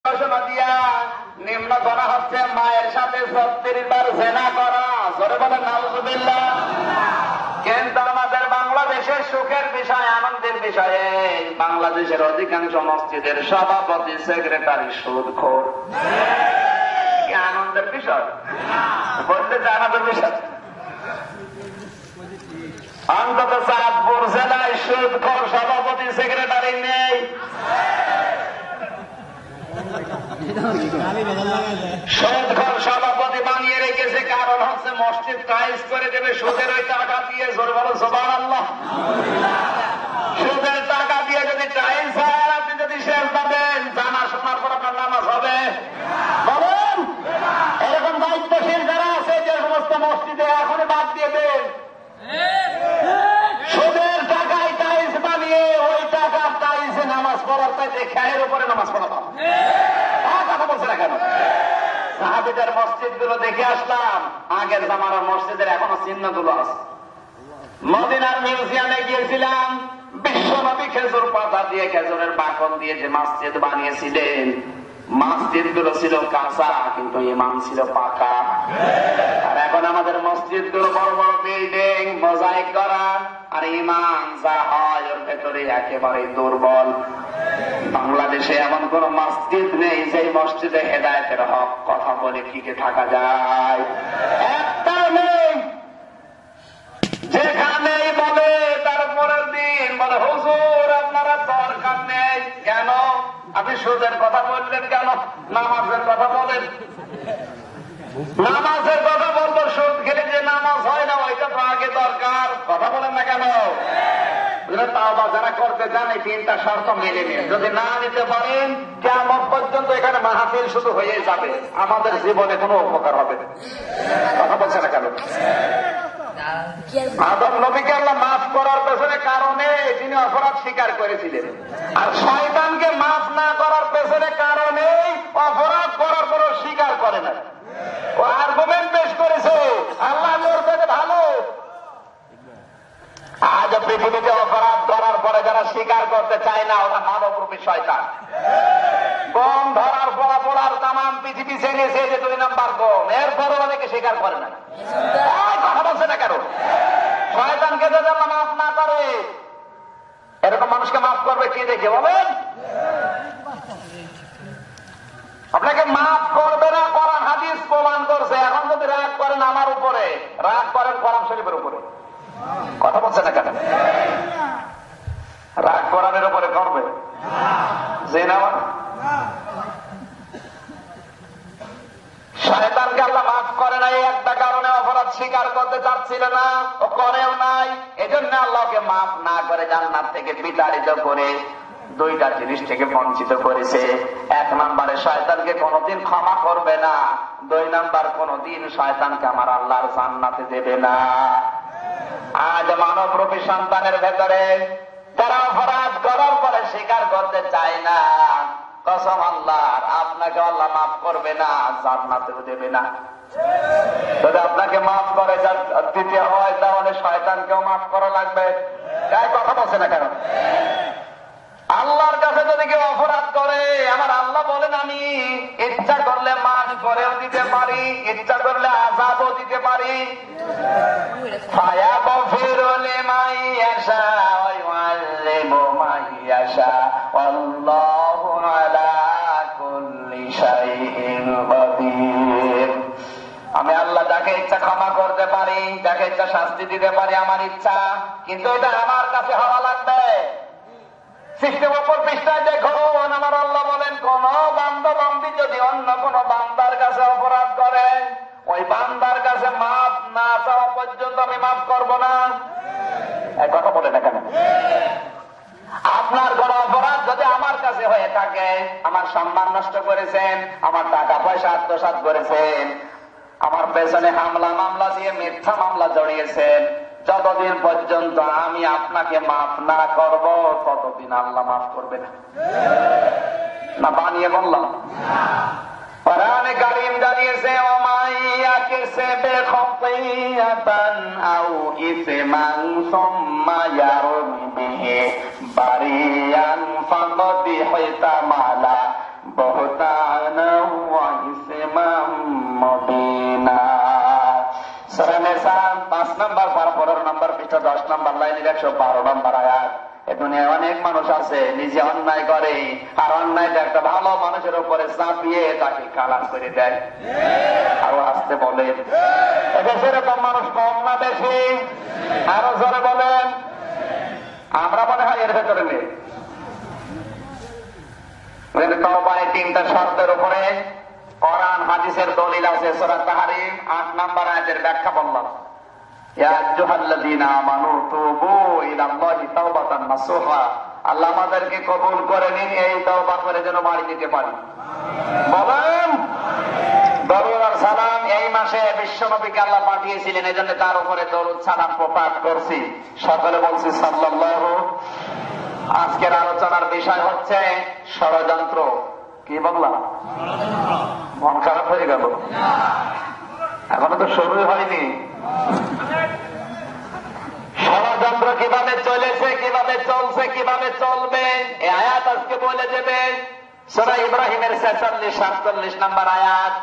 ঘোষণা দিয়া নিম্ন করা হচ্ছে মায়ের সাথে 36 বার জেনা করা। জোরে বলেন নাউজুবিল্লাহ। কিন্তু আমাদের বাংলাদেশের সুখের বিষয়, আনন্দের বিষয়ে বাংলাদেশের অধিকাংশ মসজিদের সভাপতি সেক্রেটারি সুদখোর। কি আনন্দের বিষয় বলতে আনন্দের বিষয়? অন্তত চাঁদপুর জেলায় সুদখোর সভাপতি সেক্রেটারি নেই। সুদখোর সভাপতি বানিয়ে রেখেছে, কারণ হচ্ছে মসজিদ টাইলস করে দেবে সুদের ওই টাকা দিয়ে। জোরে বলো সুবহানাল্লাহ। সুদের টাকা দিয়ে যদি টাইলস হয়, আপনি যদি সেজদা দেন, জানা শোনার পর আপনার নামাজ হবে? বলেন। এরকম দায়িত্বশীল যারা আছে, যে সমস্ত মসজিদে এখনই বাদ দিয়ে দেন। সুদের টাকায় টাইলস বানিয়ে ওই টাকা টাইলসে নামাজ পড়ার চাইতে খেয়ের উপরে নামাজ পড়া ভালো। কথা বলছে না কেন? সাহাবীদের মসজিদ গুলো দেখে আসলাম, আগের জামানার মসজিদের এখনো চিহ্ন গুলো আছে। মদিনার মিউজিয়ামে গিয়েছিলাম, বিশ্ব নবী খেজুর পাতা দিয়ে, খেজুরের বাকল দিয়ে যে মসজিদ বানিয়েছিলেন, মসজিদ গুলো ছিল কাঁচা, কিন্তু ইমাম ছিল পাকা। আর এখন আমাদের মসজিদ গুলো বড় বড় বিল্ডিং, মোজাইক করা, আর ইমাম যা হয় ওর ভেতরে একেবারে দুর্বল। বাংলাদেশে এমন কোন মসজিদ নেই যে মসজিদে হেদায়েতের হক কথা বলে টিকে থাকা যায়, একটা নেই। যেখানেই বলে তারপরের দিন বলে হুজুর আপনারা দরকার নেই। কেন? আপনি সুদের কথা বললেন কেন? নামাজের কথা বলেন। নামাজের কথা বলবো, সুদ খেলে যে নামাজ হয় না ওইটা তো আগে দরকার। কথা বলেন না কেন? তাওবা যারা করতে চান এই 3টা শর্ত মেনে নিন। যদি না নিতে পারেন, কিয়ামত পর্যন্ত এখানে মাহফিল শুধু হয়ে যাবে, আমাদের জীবনে কোনো উপকার হবে না। কথা বলছে না কেন? আদম নবীকে আল্লাহ মাফ করার পেছনে কারণে তিনি অপরাধ স্বীকার করেছিলেন, আর শয়তানকে মাফ না করার পেছনে কারণে অপরাধ করার পরও স্বীকার করে না। ও আর্গুমেন্ট পেশ করেছে, আল্লাহ ওর পেটে ভালো। আজ পৃথিবীতে অপরাধ করার পরে যারা স্বীকার করতে চায় না, ওরা মানবরূপী শয়তান। গম ধরার পড়ার তামাম পৃথিবী জেনেছে যে 2 নাম্বার গম, এরপরও অনেকে স্বীকার করে না। কথা বলছে না কেন? শয়তানকে যদি আল্লাহ মাফ না করে, এরকম মানুষকে মাফ করবে কি দেখে বলেন? আপনাকে মাফ করবে না, কোরআন হাদিস প্রমাণ করছে। এখন যদি রাগ করেন আমার উপরে, রাগ করেন কোরআন শরীফের উপরে। কথা বলছে না কেন? রাগ কোরআনের উপরে করবে যে না। শয়তানকে আল্লাহ মাফ করে নাই একটা কারণে, অপরাধ স্বীকার করতে চাচ্ছিল না, ও করেও নাই। এজন্য আল্লাহকে মাফ না করে জান্নাত থেকে বিতাড়িত করে 2টা জিনিস থেকে বঞ্চিত করেছে। 1 নম্বরে শয়তানকে কোনদিন ক্ষমা করবে না, 2 নম্বর কোনদিন শয়তানকে আমার আল্লাহর জান্নাতে দেবে না। আজ মানবরূপী সন্তানের ভেতরে যারা অপরাধ করার পরে স্বীকার করতে চায় না, কসম আল্লাহর, আপনাকে আল্লাহ মাফ করবে না, জান্নাতেও দেবে না। যদি আপনাকে মাফ করে দিতে হয়, তাহলে শয়তানকেও মাফ করা লাগবে। তাই কথা বলছে না কেন? আল্লাহর কাছে যদি কেউ অপরাধ করে, আমার আল্লাহ বলেন আমি ইচ্ছা করলে মাফ করেও দিতে পারি, ইচ্ছা করলে আযাবও দিতে পারি। ফায়াগফিরু লিমান ইয়াশা ওয়া ইউআযযিবু মান ইয়াশা আল্লাহু আলা কুল্লি শাইইন কাদির। আমি আল্লাহ যাকে ইচ্ছা ক্ষমা করতে পারি, যাকে ইচ্ছা শাস্তি দিতে পারি, আমার ইচ্ছা। কিন্তু এটা আমার কাছে হওয়া লাগবে। সৃষ্টির উপর পৃষ্ঠায় দেখুন, আমার আল্লাহ বলেন কোন বান্দা বান্দি যদি অন্য কোন বান্দার কাছে অপরাধ করে, ওই বান্দার কাছে মাফ না চাওয়া পর্যন্ত আমি মাফ করব না। এই কথা বলে না কেন? আপনার কোন অপরাধ যদি আমার কাছে হয়ে থাকে, আমার সম্মান নষ্ট করেছেন, আমার টাকা পয়সা আত্মসাৎ করেছেন, আমার পেছনে হামলা মামলা দিয়ে মিথ্যা মামলা জড়িয়েছেন, যতদিন পর্যন্ত আমি আপনাকে মাফ না করব, ততদিন আল্লাহ মাফ করবে না। না বানিয়ে বললাম? কোরআনে কারীম জানিয়েছে, ওমাইয়া কাসাবা খাতিয়াতান আও ইসমান সুম্মা ইয়ারমি বিহি বারিয়ান ফাকাদ ইহতামালা বুহতান 110 নম্বর লাইনের 112 নম্বর আয়াত। এ দুনিয়ায় অনেক মানুষ আছে নিজে অন্যায় করে, আর অন্যায়টা একটা ভালো মানুষের উপরে চাপিয়ে তাকে খালাস করে দেয়। আরো আসতে বলেন, সেরকম মানুষ কম না বেশি? আরো জোরে বলেন। আমরা মনে হয় এর ভেতরে নেই। তওবায় 3টা শর্তের উপরে কোরআন হাদিসের দলিল আছে। সূরা তাহরিম 8 নম্বর আয়াতের ব্যাখ্যা বললাম, ইয়া আইয়ুহাল্লাযীনা আমানু তুবু ইলাল্লাহি তাওবাতান নাসুহা। আল্লাহ আমাদেরকে কবুল করে নিন, এই তওবা করে যেন বাড়ি দিতে পারি। বলেন দরুদ আর সালাম এই মাসে বিশ্বনবীকে আল্লাহ পাঠিয়েছিলেন, এজন্য তার উপরে দরুদ সালাম পাঠ করছি। সকলে বলছি সাল্লাল্লাহু। আজকের আলোচনার বিষয় হচ্ছে ষড়যন্ত্র। কি বললাম? মন খারাপ হয়ে গেল? এখনো তো শুরুই হয়নি। ষড়যন্ত্র কিভাবে চলেছে, কিভাবে চলছে, কিভাবে চলবে, এই আয়াত আজকে বলে দেবে। সূরা ইব্রাহিমের 46-47 নম্বর আয়াত।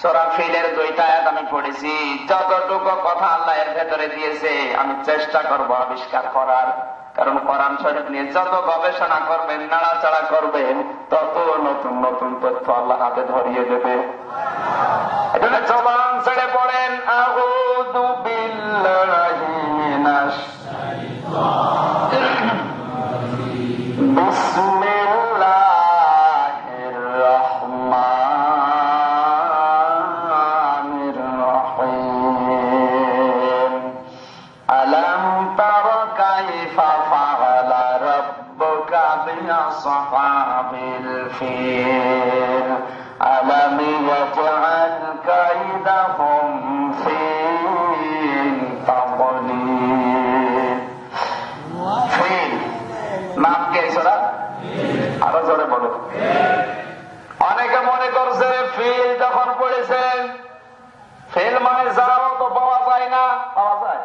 সূরা ফিলের 2টা আয়াত আমি পড়েছি। যতটুকু কথা আল্লাহ এর ভেতরে দিয়েছে আমি চেষ্টা করব আবিষ্কার করার, কারণ কোরআন শরীফ নিয়ে যত গবেষণা করবেন, নাড়াচাড়া করবেন, তত নতুন নতুন তথ্য আল্লাহ হাতে ধরিয়ে দেবে। এখানে জবান ছেড়ে পড়েন আউযু বিল্লাহি মিনাশ বিসমিল্লাহির রাহমানির রাহিম। আলাম তারা কাইফা ফাআলা রাব্বুকা বিআসহাবিল ফিল আলাম ইয়াজআল কাইদাহুম ফি তাদলিল। ফিল নাম কি সূরা? আরো জোরে বলো। অনেকে মনে করছে ফিল যখন পড়েছেন, ফিল মানে যারাও তো পাওয়া যায় না। পাওয়া যায়?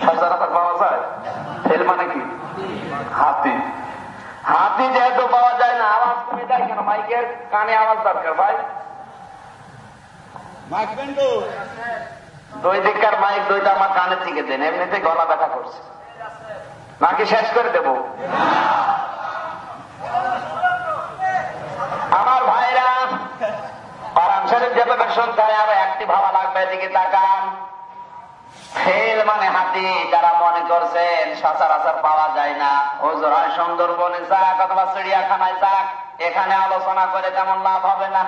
সচরাচর পাওয়া যায়। ফিল মানে কি? হাতি। হাতি যেহেতু পাওয়া যায় না, আওয়াজ কমে যায় কেন? মাইকের কানে আওয়াজ দরকার ভাই। দুই দিককার মাইক দুইটা আমার কানের থেকে দেন, এমনিতে গলা ব্যথা করছে। নাকি শেষ করে দেব? আমার ভাইরা, কোরআন শরীফ যেভাবে শুনতে হয় আরো একটি ভাবা লাগবে। এদিকে তাকান। ফিল মানে হাতি। যারা মনে করছেন সচরাচর পাওয়া যায় না, হুজুর হয় সুন্দরবনে যাক অথবা চিড়িয়াখানায় যাক, এখানে আলোচনা করে তেমন লাভ হবে না।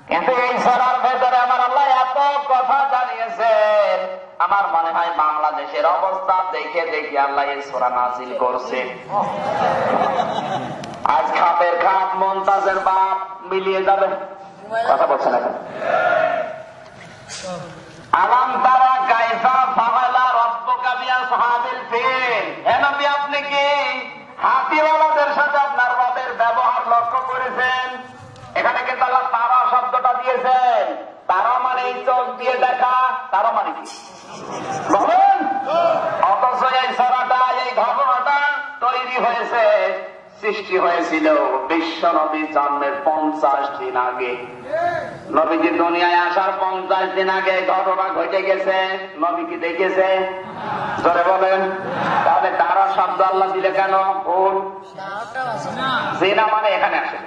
কিন্তু এই সূরার ভেতরে আমার আল্লাহ এত কথা জানিয়েছেন, আমার মনে হয় বাংলাদেশের অবস্থা দেখে দেখে আল্লাহ এই সূরা নাযিল করছে। আজ খাপের খাপ মুমতাজের বাপ মিলিয়ে যাবে। কথা বলছেন এখন? আলাম তারা কাইফা ফাআলা রাব্বুকা বিআসহাবিল ফিল। হে নবী, আপনি কি হাতিওয়ালাদের সাথে আপনার রবের ব্যবহার লক্ষ্য করেছেন? এখানে কিন্তু আল্লাহ তারা শব্দটা দিয়েছেন। তারা মানে চোখ দিয়ে দেখা। তারা মানে কি বলেন? অথচ এই সূরাটা, এই ঘটনাটা তৈরি হয়েছে, সৃষ্টি হয়েছিল বিশ্ব নবী জন্মের 50 দিন আগে। নবীজি দুনিয়ায় আসার 50 দিন আগে ঘটনা ঘটে গেছে। নবী কি দেখেছে? জোরে বলেন। তাহলে তারা শব্দ আল্লাহ দিলে কেন? ভুল। জিনা মানে এখানে আসে।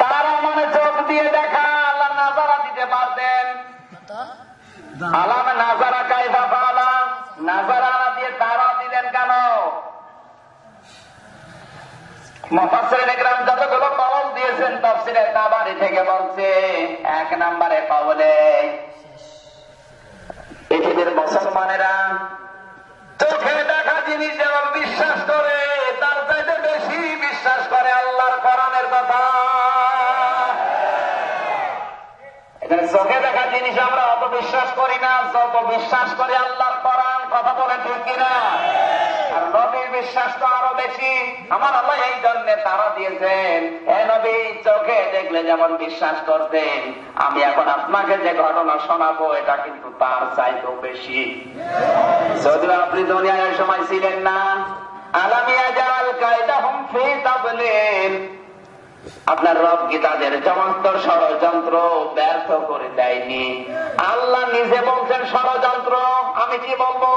তারা মানে চোখ দিয়ে দেখা। আল্লাহ নাজারা দিতে পারতেন। আলাম নাজারা কাইফা ফাআলা, নাজারা দিয়ে তারা দিলেন কেন? মুফাসসিরিন ইকরাম যতগুলো কওল দিয়েছেন তাফসীরে তাবারী থেকে বলছে, 1 নম্বরে কওলে পৃথিবীর মুসলমানেরা চোখে দেখা জিনিস যেমন বিশ্বাস করে, তার চাইতে বেশি বিশ্বাস করে আল্লাহর কোরআনের কথা। এখানে চোখে দেখা জিনিস আমরা অত বিশ্বাস করি না, যত বিশ্বাস করে আল্লাহর কোরআন। কথা বলে ঠিক কিনা? আর নবীর বিশ্বাস তো আরো বেশি। আমার আল্লাহ এই জন্য তারা দিয়েছেন, হে নবী, চোখে দেখলে যেমন বিশ্বাস করতেন, আমি এখন আপনাকে যে ঘটনা শোনাবো এটা কিন্তু তার চাইতেও বেশি। যদিও আপনি দুনিয়ায় ওই সময় ছিলেন না। আলাম ইয়াজআল কাইদাহুম ফি তাদলিল। আপনার রব কি তাদের সমস্ত ষড়যন্ত্র ব্যর্থ করে দেয়নি? আল্লাহ নিজে বলছেন ষড়যন্ত্র, আমি কি বলবো?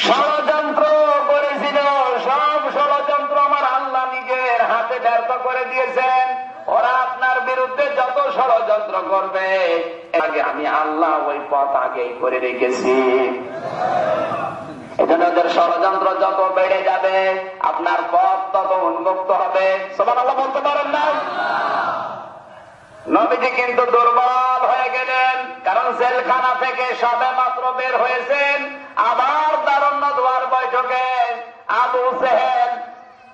ষড়যন্ত্র করেছিল, সব ষড়যন্ত্র আমার আল্লাহ নিজের হাতে ব্যর্থ করে দিয়েছেন। ওরা আপনার বিরুদ্ধে যত ষড়যন্ত্র করবে, আগে আমি আল্লাহ ওই পথ আগেই করে রেখেছি। এজন্য ওদের ষড়যন্ত্র যত বেড়ে যাবে, আপনার পথ তত উন্মুক্ত হবে। সুবহানাল্লাহ বলতে পারেন না? নবীজি কিন্তু দুর্বল হয়ে গেলেন, কারণ জেলখানা থেকে সবে মাত্র বের হয়েছেন। আবার দারুণ্য দুয়ার বৈঠকে আবু জেহেল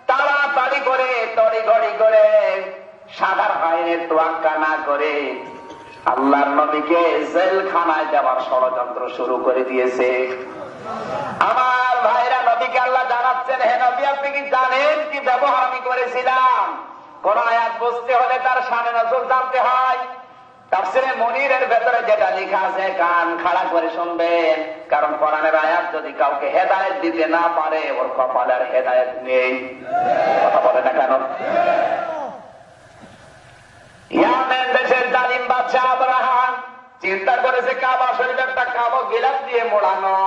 তাড়াতাড়ি করে তড়িঘড়ি করে সাধারণ আইনের তোয়াক্কা না করে আল্লাহর নবীকে জেলখানায় যাওয়ার ষড়যন্ত্র শুরু করে দিয়েছে। আমার ভাইরা, নবীকে আল্লাহ জানাচ্ছেন, হে নবী, আপনি কি জানেন কি ব্যবহার আমি করেছিলাম? কোন আয়াত বুঝতে হলে তার শানে নজর জানতে হয়। তাফসীরে মুনীরের ভেতরে যেটা লেখা আছে, কান খাড়া করে শুনবেন, কারণ কোরআনের আয়াত যদি কাউকে হেদায়েত দিতে না পারে, ওর কপালে আর হেদায়েত নেই। কথা বলে না কেন? ইয়ামেন দেশের জালিম বাদশা আবরাহা চিন্তা করেছে কাবা শরীফ একটা কাবা গিলাফ দিয়ে মোড়ানো,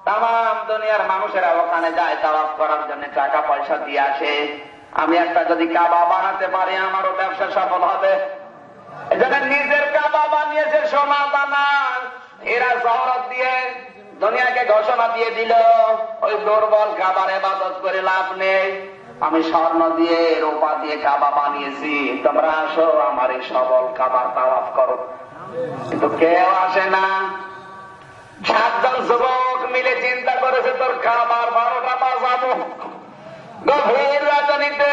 তাম দুনিয়ার মানুষেরা ওখানে যায় তাওয়াফ করার জন্য, টাকা পয়সা দিয়ে আসে। আমি একটা যদি কাবা বানাতে পারি, আমারও ব্যবসা সফল হবে। এজন্য নিজের কাবা বানিয়েছে, সোনা দানা এরা শহরত দিয়ে দুনিয়াকে ঘোষণা দিয়ে দিল, ওই দুর্বল কাবার ইবাদত করে লাভ নেই। আমি স্বর্ণ দিয়ে রূপা দিয়ে কাবা বানিয়েছি, তোমরা আসো আমার এই সবল কাবার তাওয়াফ করো। কিন্তু কেউ আসে না। 7 জন যুবক মিলে চিন্তা করেছে, তোর কাবার 12টা বাজাবো। গভীর রাজনীতিতে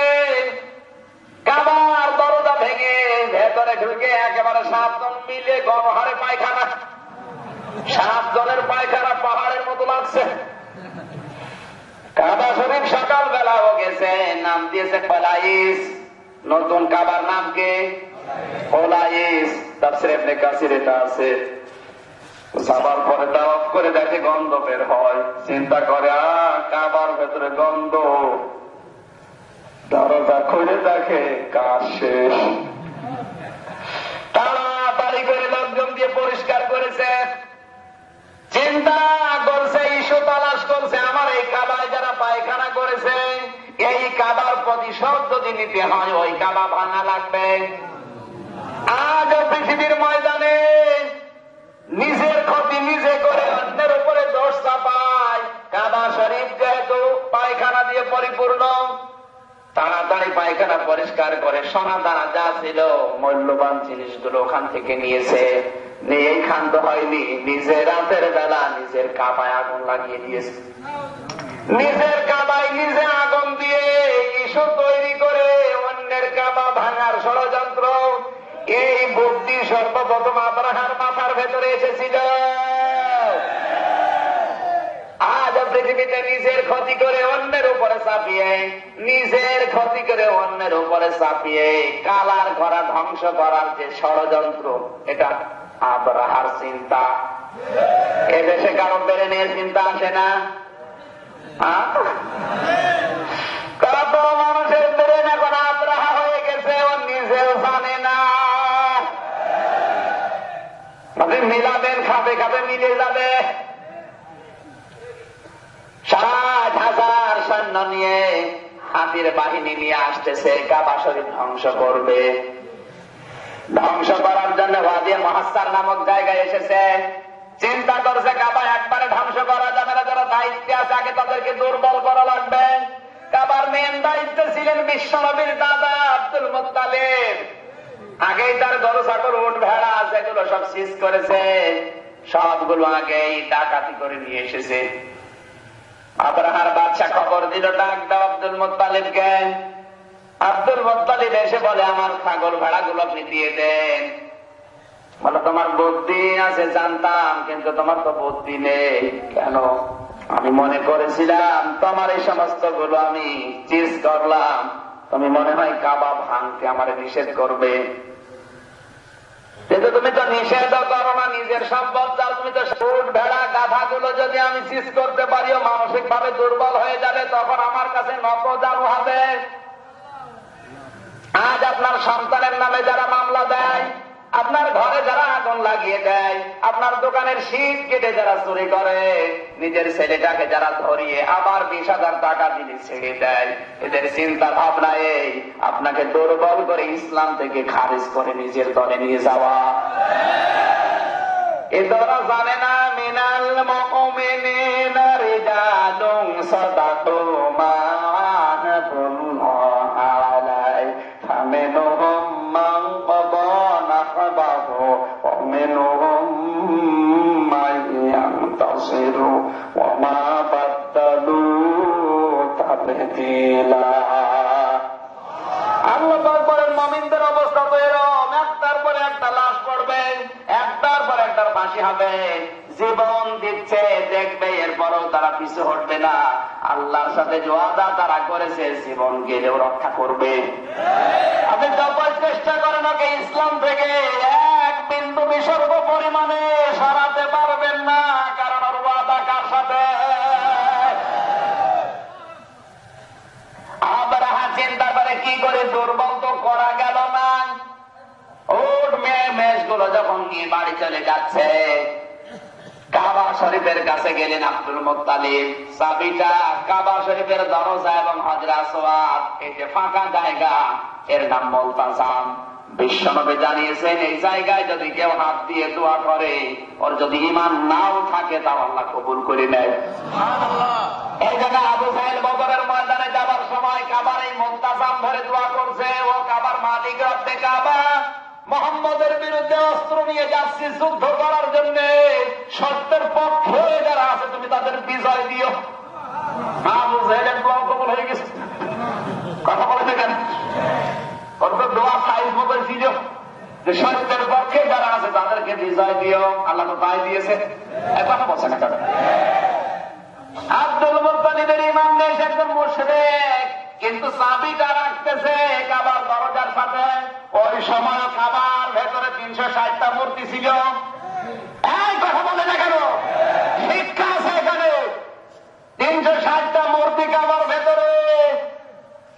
কাবার দরজা ভেঙে ভেতরে ঢুকে একেবারে 7 জন মিলে গণহারে পায়খানা। 7 জনের পায়খানা পাহাড়ের মতো লাগছে। কাবা শরীফ সকাল বেলাও গেছে, নাম দিয়েছে কোলাইস। নতুন কাবার নাম কে? কোলাইস। তাফসীরে ইবনে কাসির এটা আছে। সাবার পরে তাওয়াফ করে দেখে গন্ধ বের হয়, চিন্তা করে কাবার ভেতরে গন্ধ। দরজা খুলে দেখে কাজ শেষ। তাড়াতাড়ি করে লোকজন দিয়ে পরিষ্কার করেছে। চিন্তা করছে, ইস্যু তালাশ করছে, আমার এই কাবায় যারা পায়খানা করেছে, এই কাবার প্রতিশোধ যদি নিতে হয়, ওই কাবা ভাঙা লাগবে। আজ পৃথিবীর ময়দানে নিজের ক্ষতি নিজে করে অন্যের উপরে দোষ চাপায়। কাবা শরীফ যেহেতু পায়খানা দিয়ে পরিপূর্ণ, তাড়াতাড়ি পায়খানা পরিষ্কার করে সোনা দানা যা ছিল মূল্যবান জিনিসগুলো ওখান থেকে নিয়েছে। নিয়েই ক্ষান্ত হয়নি, নিজের রাতের বেলা নিজের কাবায় আগুন লাগিয়ে দিয়েছে। নিজের কাবায় নিজে আগুন দিয়ে ইস্যু তৈরি করে অন্যের কাবা ভাঙার ষড়যন্ত্র। এই বুদ্ধি সর্বপ্রথম আব্রাহার মাথার ভেতরে এসেছিল। আজ পৃথিবীতে নিজের ক্ষতি করে অন্যের উপরে চাপিয়ে, নিজের ক্ষতি করে অন্যের উপরে চাপিয়ে কালার করা, ধ্বংস করার যে ষড়যন্ত্র, এটা আব্রাহার চিন্তা। এদেশে কারো বেড়ে নিয়ে চিন্তা আসে না? কত মানুষের বেড়ে এখন আব্রাহা হয়ে গেছে, ও নিজেও জানে না। মিলাবেন, খাবে খাবে মিলে যাবে। 60,000 সৈন্য নিয়ে হাতির বাহিনী নিয়ে আসতেছে, কাবা শরীফ ধ্বংস করবে। ধ্বংস করার জন্য ওয়াদি মুহাসসার নামক জায়গায় এসেছে। চিন্তা করছে কাবা একবারে ধ্বংস করা যাবে না, যারা দায়িত্বে আছে আগে তাদেরকে দুর্বল করা লাগবে। কাবার মেন দায়িত্বে ছিলেন বিশ্বনবীর দাদা আব্দুল মুত্তালিব। আগেই তার গরু ছাগল উট ভেড়া যেগুলো সব সিজ করেছে, সবগুলো আগেই ডাকাতি করে নিয়ে এসেছে। আব্রাহার বাদশা খবর দিল, ডাক দাও আব্দুল মুত্তালিবকে। আব্দুল মুত্তালিব এসে বলে, আমার ছাগল ভেড়া গুলো আপনি দিয়ে দেন। বলে, তোমার বুদ্ধি আছে জানতাম, কিন্তু তোমার তো বুদ্ধি নেই। কেন? আমি মনে করেছিলাম তোমার এই সমস্ত গুলো আমি চিজ করলাম, তুমি মনে হয় কাবা ভাঙতে আমার নিষেধ করবে। কিন্তু তুমি তো নিষেধ করো না, নিজের সম্পদ যাও। তুমি তো উট ভেড়া গাধা গুলো যদি আমি চিজ করতে পারিও, মানসিক ভাবে দুর্বল হয়ে যাবে, তখন আমার কাছে নকদ হবে। আপনার সন্তানের নামে যারা মামলা দেয়, আপনার ঘরে যারা আগুন লাগিয়ে দেয়, আপনার দোকানের শীত কেটে যারা চুরি করে, নিজের ছেলেটাকে যারা ধরিয়ে আবার 20,000 টাকা দিলে ছেড়ে দেয়, এদের চিন্তা ভাবনা এই আপনাকে দুর্বল করে ইসলাম থেকে খারিজ করে নিজের দলে নিয়ে যাওয়া। এরা জানে না মিনাল মুমিনিনা রিজালুন সাদাকু মা আহাদুল্লাহ আলাইহি ফামিনহুম মান ক্বাদা নাহবাহু ওয়া মিনহুম মান ইয়ানতাসিরু ওয়া মা বাদদালু তাবদীলা। আল্লাহ পাক বলেন মুমিনদের অবস্থা তো এরকম, একটার পরে একটা লাশ পড়বে, একটার পর একটার ফাঁসি হবে, জীবন দিচ্ছে দেখবে, এরপরও তারা পিছু হটবে না। আল্লাহর সাথে যে ওয়াদা তারা করেছে জীবন গেলেও রক্ষা করবে। আপনি যতই চেষ্টা করেন ওকে ইসলাম থেকে এক বিন্দু বিসর্গ পরিমাণে সরাতে পারবেন না, কারণ ওর ওয়াদা কার সাথে? আব্রাহা চিন্তা করে কি করে দুর্বল তো করা গেল না। ওট মেষগুলো যখন নিয়ে বাড়ি চলে যাচ্ছে, কাবা শরীফের কাছে গেলেন আব্দুল মুত্তালিব। চাবিটা কাবা শরীফের দরজা এবং হজরে আসওয়াদ, এই যে ফাঁকা জায়গা, এর নাম মুলতাজাম। বিশ্বনবী জানিয়েছেন এই জায়গায় যদি কেউ হাত দিয়ে দোয়া করে, ওর যদি ঈমান নাও থাকে তাও আল্লাহ কবুল করে নেয়। এই জন্য আবু জাহেল বদরের ময়দানে যাবার সময় কাবার এই মুলতাজাম ধরে দোয়া করছে, ও কাবার মালিক রব্বে কাবা, মুহাম্মদের বিরুদ্ধে অস্ত্র নিয়ে যাচ্ছি যুদ্ধ করার জন্য, সত্যের পক্ষে যারা আছে তুমি তাদের বিজয় দিও। আবু জাহেলের দোয়া কবুল হয়ে গেছে। কথা বলে দেখেন, ওর তো দোয়া সাইজ মতো ছিল যে সত্যের পক্ষে যারা আছে তাদেরকে বিজয় দিও। আল্লাহ তো তাই দিয়েছে। কথা বলছে না কেন? আব্দুল মুত্তালিবের ঈমান নেই, সে একজন মুশরিক, কিন্তু চাবিটা রাখতেছে কাবার দরজার সাথে। ওই সময় কাবার ভেতরে 360টা মূর্তি ছিল। এই কথা বলে না কেন? শিক্ষা আছে এখানে। 360টা মূর্তি কাবার ভেতরে।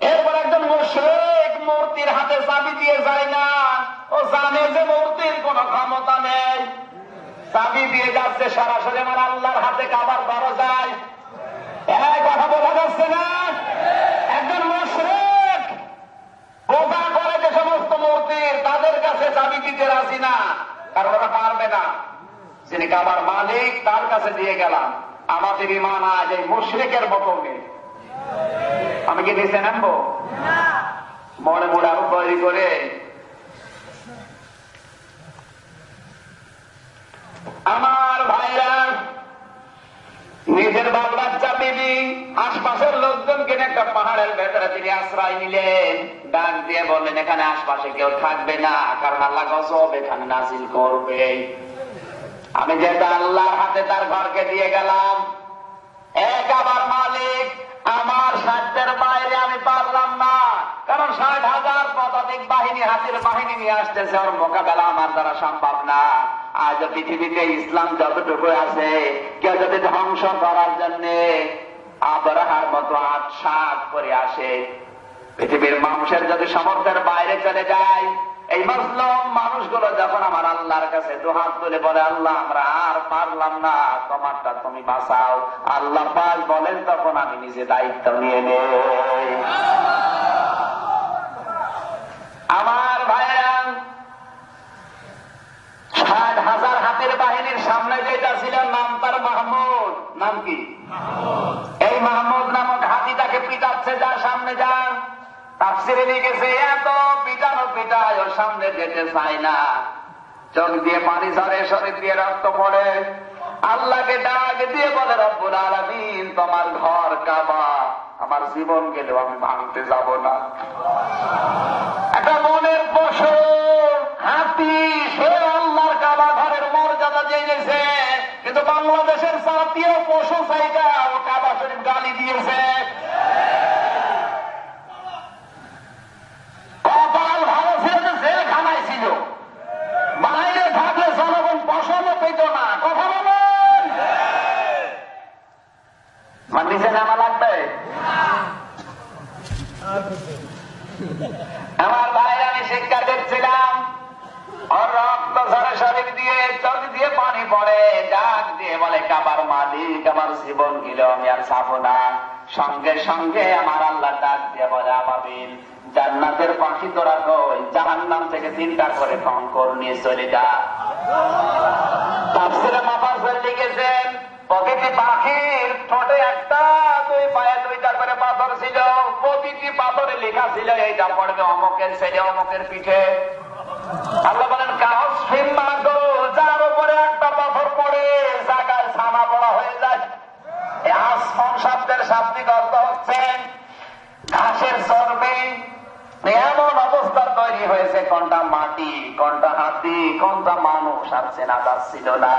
এরপর একজন মুশরিক মূর্তির হাতে চাবি দিয়ে যায় না, ও জানে যে মূর্তির কোন ক্ষমতা নেই, চাবি দিয়ে যাচ্ছে সরাসরি আমার আল্লাহর হাতে কাবার দরজায়। এই কথা বোঝা যাচ্ছে না? একজন মুশরিক পূজা করে যে সমস্ত মূর্তির, তাদের কাছে চাবি দিতে রাজি না, কারণ ওরা পারবে না। যিনি কাবার মালিক তার কাছে দিয়ে গেলাম। আমাদের ঈমান আজ এই মুশরিকের মতো নেই। আমি কি নিচে নামবো? মনে মনে আরো তৈরি করে আমার ভাইরা, নিজের বাল বাচ্চা বিবি আশপাশের লোকজনকে একটা পাহাড়ের ভেতরে তিনি আশ্রয় নিলেন। ডাক দিয়ে বললেন এখানে আশপাশে কেউ থাকবে না, কারণ আল্লাহ গজব এখানে নাজিল করবে। আমি যেটা আল্লাহর হাতে তার ঘরকে দিয়ে গেলাম, এক আবার মালিক, আমার সাধ্যের বাইরে আমি পারলাম না, কারণ 60,000 পদাতিক বাহিনী, হাতির বাহিনী নিয়ে আসতেছে, ওর মোকাবেলা আমার দ্বারা সম্ভব না। আজ পৃথিবীতে ইসলাম যতটুকু আছে, কেউ যদি ধ্বংস করার জন্য আবরাহার মতো 8-7 করে আসে, পৃথিবীর মানুষের যদি সামর্থ্যের বাইরে চলে যায়, এই মুসলিম মানুষগুলো যখন আমার আল্লাহর কাছে দুহাত তুলে বলে আল্লাহ আমরা আর পারলাম না, তোমারটা তুমি বাঁচাও, আল্লাহ পাক বলেন তখন আমি নিজে দায়িত্ব নিয়ে নেই। আমার ভাইরা, 60,000 হাতের বাহিনীর সামনে যেটা ছিল নাম তার মাহমুদ। নাম কি? এই মাহমুদ নামক হাতিটাকে পিটাচ্ছে, যার সামনে যান। তাফসিরে লিখেছে এত পিটানো পিটায় ওর সামনে যেতে চায় না, চোখ দিয়ে পানি ঝরে, শরীর দিয়ে রক্ত পড়ে, আল্লাহকে ডাক দিয়ে বলে রব্বুল আলামিন তোমার ঘর কাবা, আমার জীবন গেলেও আমি ভাঙতে যাব না। একটা মনের পশু হাতি, সে আল্লাহর কাবা ঘরের মর্যাদা জেনেছে, কিন্তু বাংলাদেশের জাতীয় পশু চাইটা ও কাবা শরীফ গালি দিয়েছে। কপাল ভালো ছিল যে জেলখানায় ছিল, বাইরে থাকলে জনগণ পশমও পেত না। কথা বলেন, নিচে নামা লাগবে। আমার ভাইরা, শিক্ষা দিচ্ছিলাম। ওর রক্ত ঝরে শরীর দিয়ে, চোখ দিয়ে পানি পড়ে, ডাক দিয়ে বলে কাবার মালিক, আমার জীবন গেল, আমি আর ছাড়বো না। সঙ্গে সঙ্গে আমার আল্লাহ ডাক দিয়ে বলে আবাবিল, জান্নাতের পাখি তোরা কই, জাহান্নাম থেকে 3টা করে কঙ্কর নিয়ে চলে যা। তাফসীরে মুফাসসির লিখেছেন প্রতিটি পাখির ঠোঁটে 1টা, 2 পায়ে 2টা করে পাথর ছিল। প্রতিটি পাথরে লেখা ছিল এইটা পড়বে অমুকের ছেলে, অমুকের পিঠে। আল্লাহ বলেন কাউস ফিম্মা গো, যার উপরে 1টা পাথর পড়ে জায়গায় ছানা পড়া হয়ে যায়। এই আসফন শব্দের শাব্দিক অর্থ হচ্ছে ঘাসের চর্বি। এমন অবস্থা তৈরি হয়েছে, কোনটা মাটি, কোনটা হাতি, কোনটা মানুষ আর চেনা যাচ্ছিল না।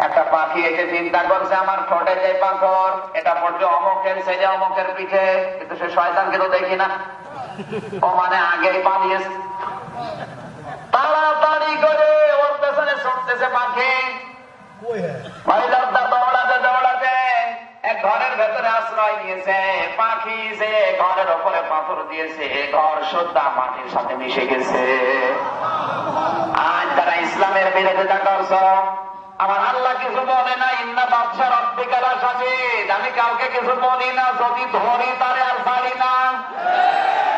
একটা পাখি এসে চিন্তা করছে আমার ঠোঁটে যে পাথর, এটা পড়বে অমুকের ছেলে, অমুকের পিঠে, কিন্তু সে শয়তানকে তো দেখি না। ও মানে আগেই পালিয়েছে। তাড়াতাড়ি করে ওর পেছনে ছুটতেছে পাখি। দৌড়াতে দৌড়াতে এক ঘরের ভেতরে আশ্রয় নিয়েছে। পাখি যে ঘরের ওপরে পাথর দিয়েছে, ঘর সুদ্ধা মাটির সাথে মিশে গেছে। আজ তারা ইসলামের বিরোধিতা করছ, আমার আল্লাহ কিছু বলে না, ইন্না বাদশা রব্বিকা লাশাদীদ, আমি কাউকে কিছু বলি না, যদি ধরি তারে আর ছাড়ি না।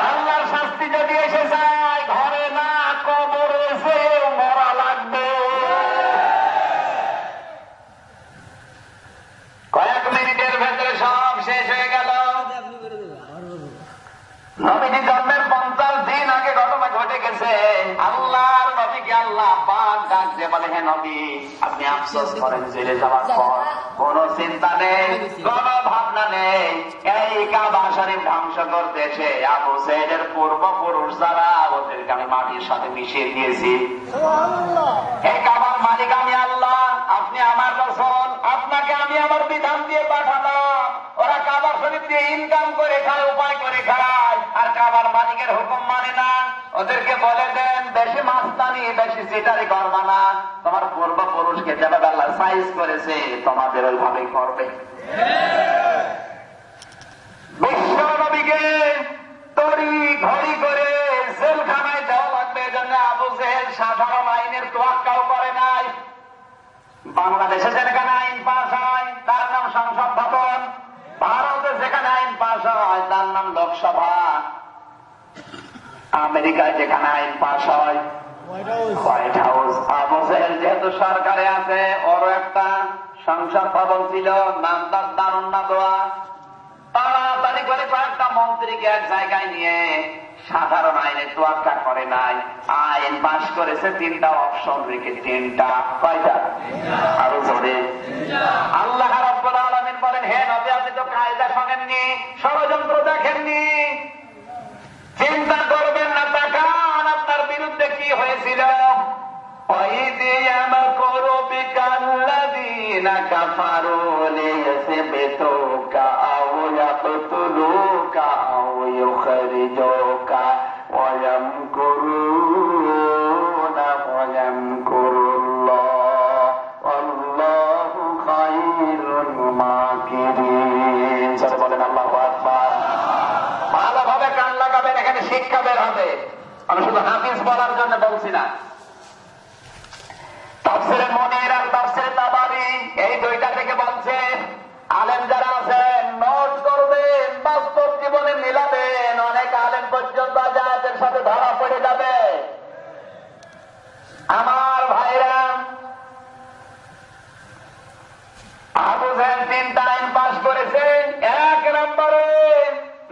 আল্লাহর শাস্তি যদি এসে যায়, ঘরে না কবরে এসে মরা লাগবে। কয়েক মিনিটের ভেতরে সব শেষ হয়ে গেল। নবীজি জন্মের 50 দিন আগে ঘটনা ঘটে গেছে। আল্লাহর নবীকে আল্লাহ পাক ডাক দিয়ে বলে, হে নবী, আপনি আফসোস করেন জেলে যাওয়ার পর, কোন চিন্তা নেই, কোন ভাবনা নেই। এই কাবা শরীফ ধ্বংস করতে এসে আবু সাইদের পূর্বপুরুষ যারা, ওদেরকে আমি মাটির সাথে মিশিয়ে দিয়েছি। এই কাবার মালিক আমি আল্লাহ, আপনি আমার রাসূল, আপনাকে আমি আমার বিধান দিয়ে পাঠালাম। ওরা কাবা শরীফ দিয়ে ইনকাম করে খায়, উপায় করে খায়, আর কাবার মালিকের হুকুম মানে না। ওদেরকে বলে দেন বেশি মাস্তানি, বেশি চিটারি করবা না, তোমার পূর্বপুরুষকে যেভাবে আল্লাহ সাইজ করেছে তোমাদের ওইভাবেই করবে। বিশ্ব নবীকে তড়ি ঘড়ি করে জেলখানায় দেওয়া লাগবে, এজন্য আবু জেহেল সাধারণ আইনের তোয়াক্কাও করে নাই। বাংলাদেশে যেখানে আইন পাস হয় তার নাম সংসদ ভবন, ভারতে যেখানে আইন পাস হয় তার নাম লোকসভা, আমেরিকায় যেখানে আইন পাস হয় হোয়াইট হাউস। আবু জেহেল যেহেতু সরকারে আছে, ওরও একটা সংসদ ভবন ছিল, নাম তার দারুন না দোয়া। তাড়াতাড়ি করে কয়েকটা মন্ত্রীকে এক জায়গায় নিয়ে সাধারণ আইনে তোয়াক্কা করে নাই, আইন পাস করেছে 3টা অপশন রেখে। 3টা কয়টা? আরো জোরে। আল্লাহ রাব্বুল আলামিন বলেন, হে নবী, আপনি তো কায়দা শোনেননি, ষড়যন্ত্র দেখেননি, চিন্তা করবেন না, তাকান আপনার বিরুদ্ধে কি হয়েছিল। وَإِذْ يَمْكُرُ بِكَ الَّذِينَ كَفَرُوا لِيُثْبِتُوكَ أَوْ يَقْتُلُوكَ أَوْ يُخْرِجُوكَ وَيَمْكُرُونَ وَيَمْكُرُ اللَّهُ وَاللَّهُ خَيْرُ الْمَاكِرِينَ। সবাই বলেন আল্লাহু আকবার। ভালোভাবে কান লাগাবেন, এখানে শিক্ষা বের হবে। আমি শুধু হাফিজ বলার জন্য বলছি না। তাফসীরে মুনীর আর তাফসীরে তাবারি, এই 2টা থেকে বলছে, আলেম যারা আছেন নোট করবেন, বাস্তব জীবনে মিলাবেন। অনেক আলেম পর্যন্ত আয়াতের সাথে ধরা পড়ে যাবে। আমার ভাইরা, আবু জেহেল 3টা আইন পাস করেছে। 1 নম্বরে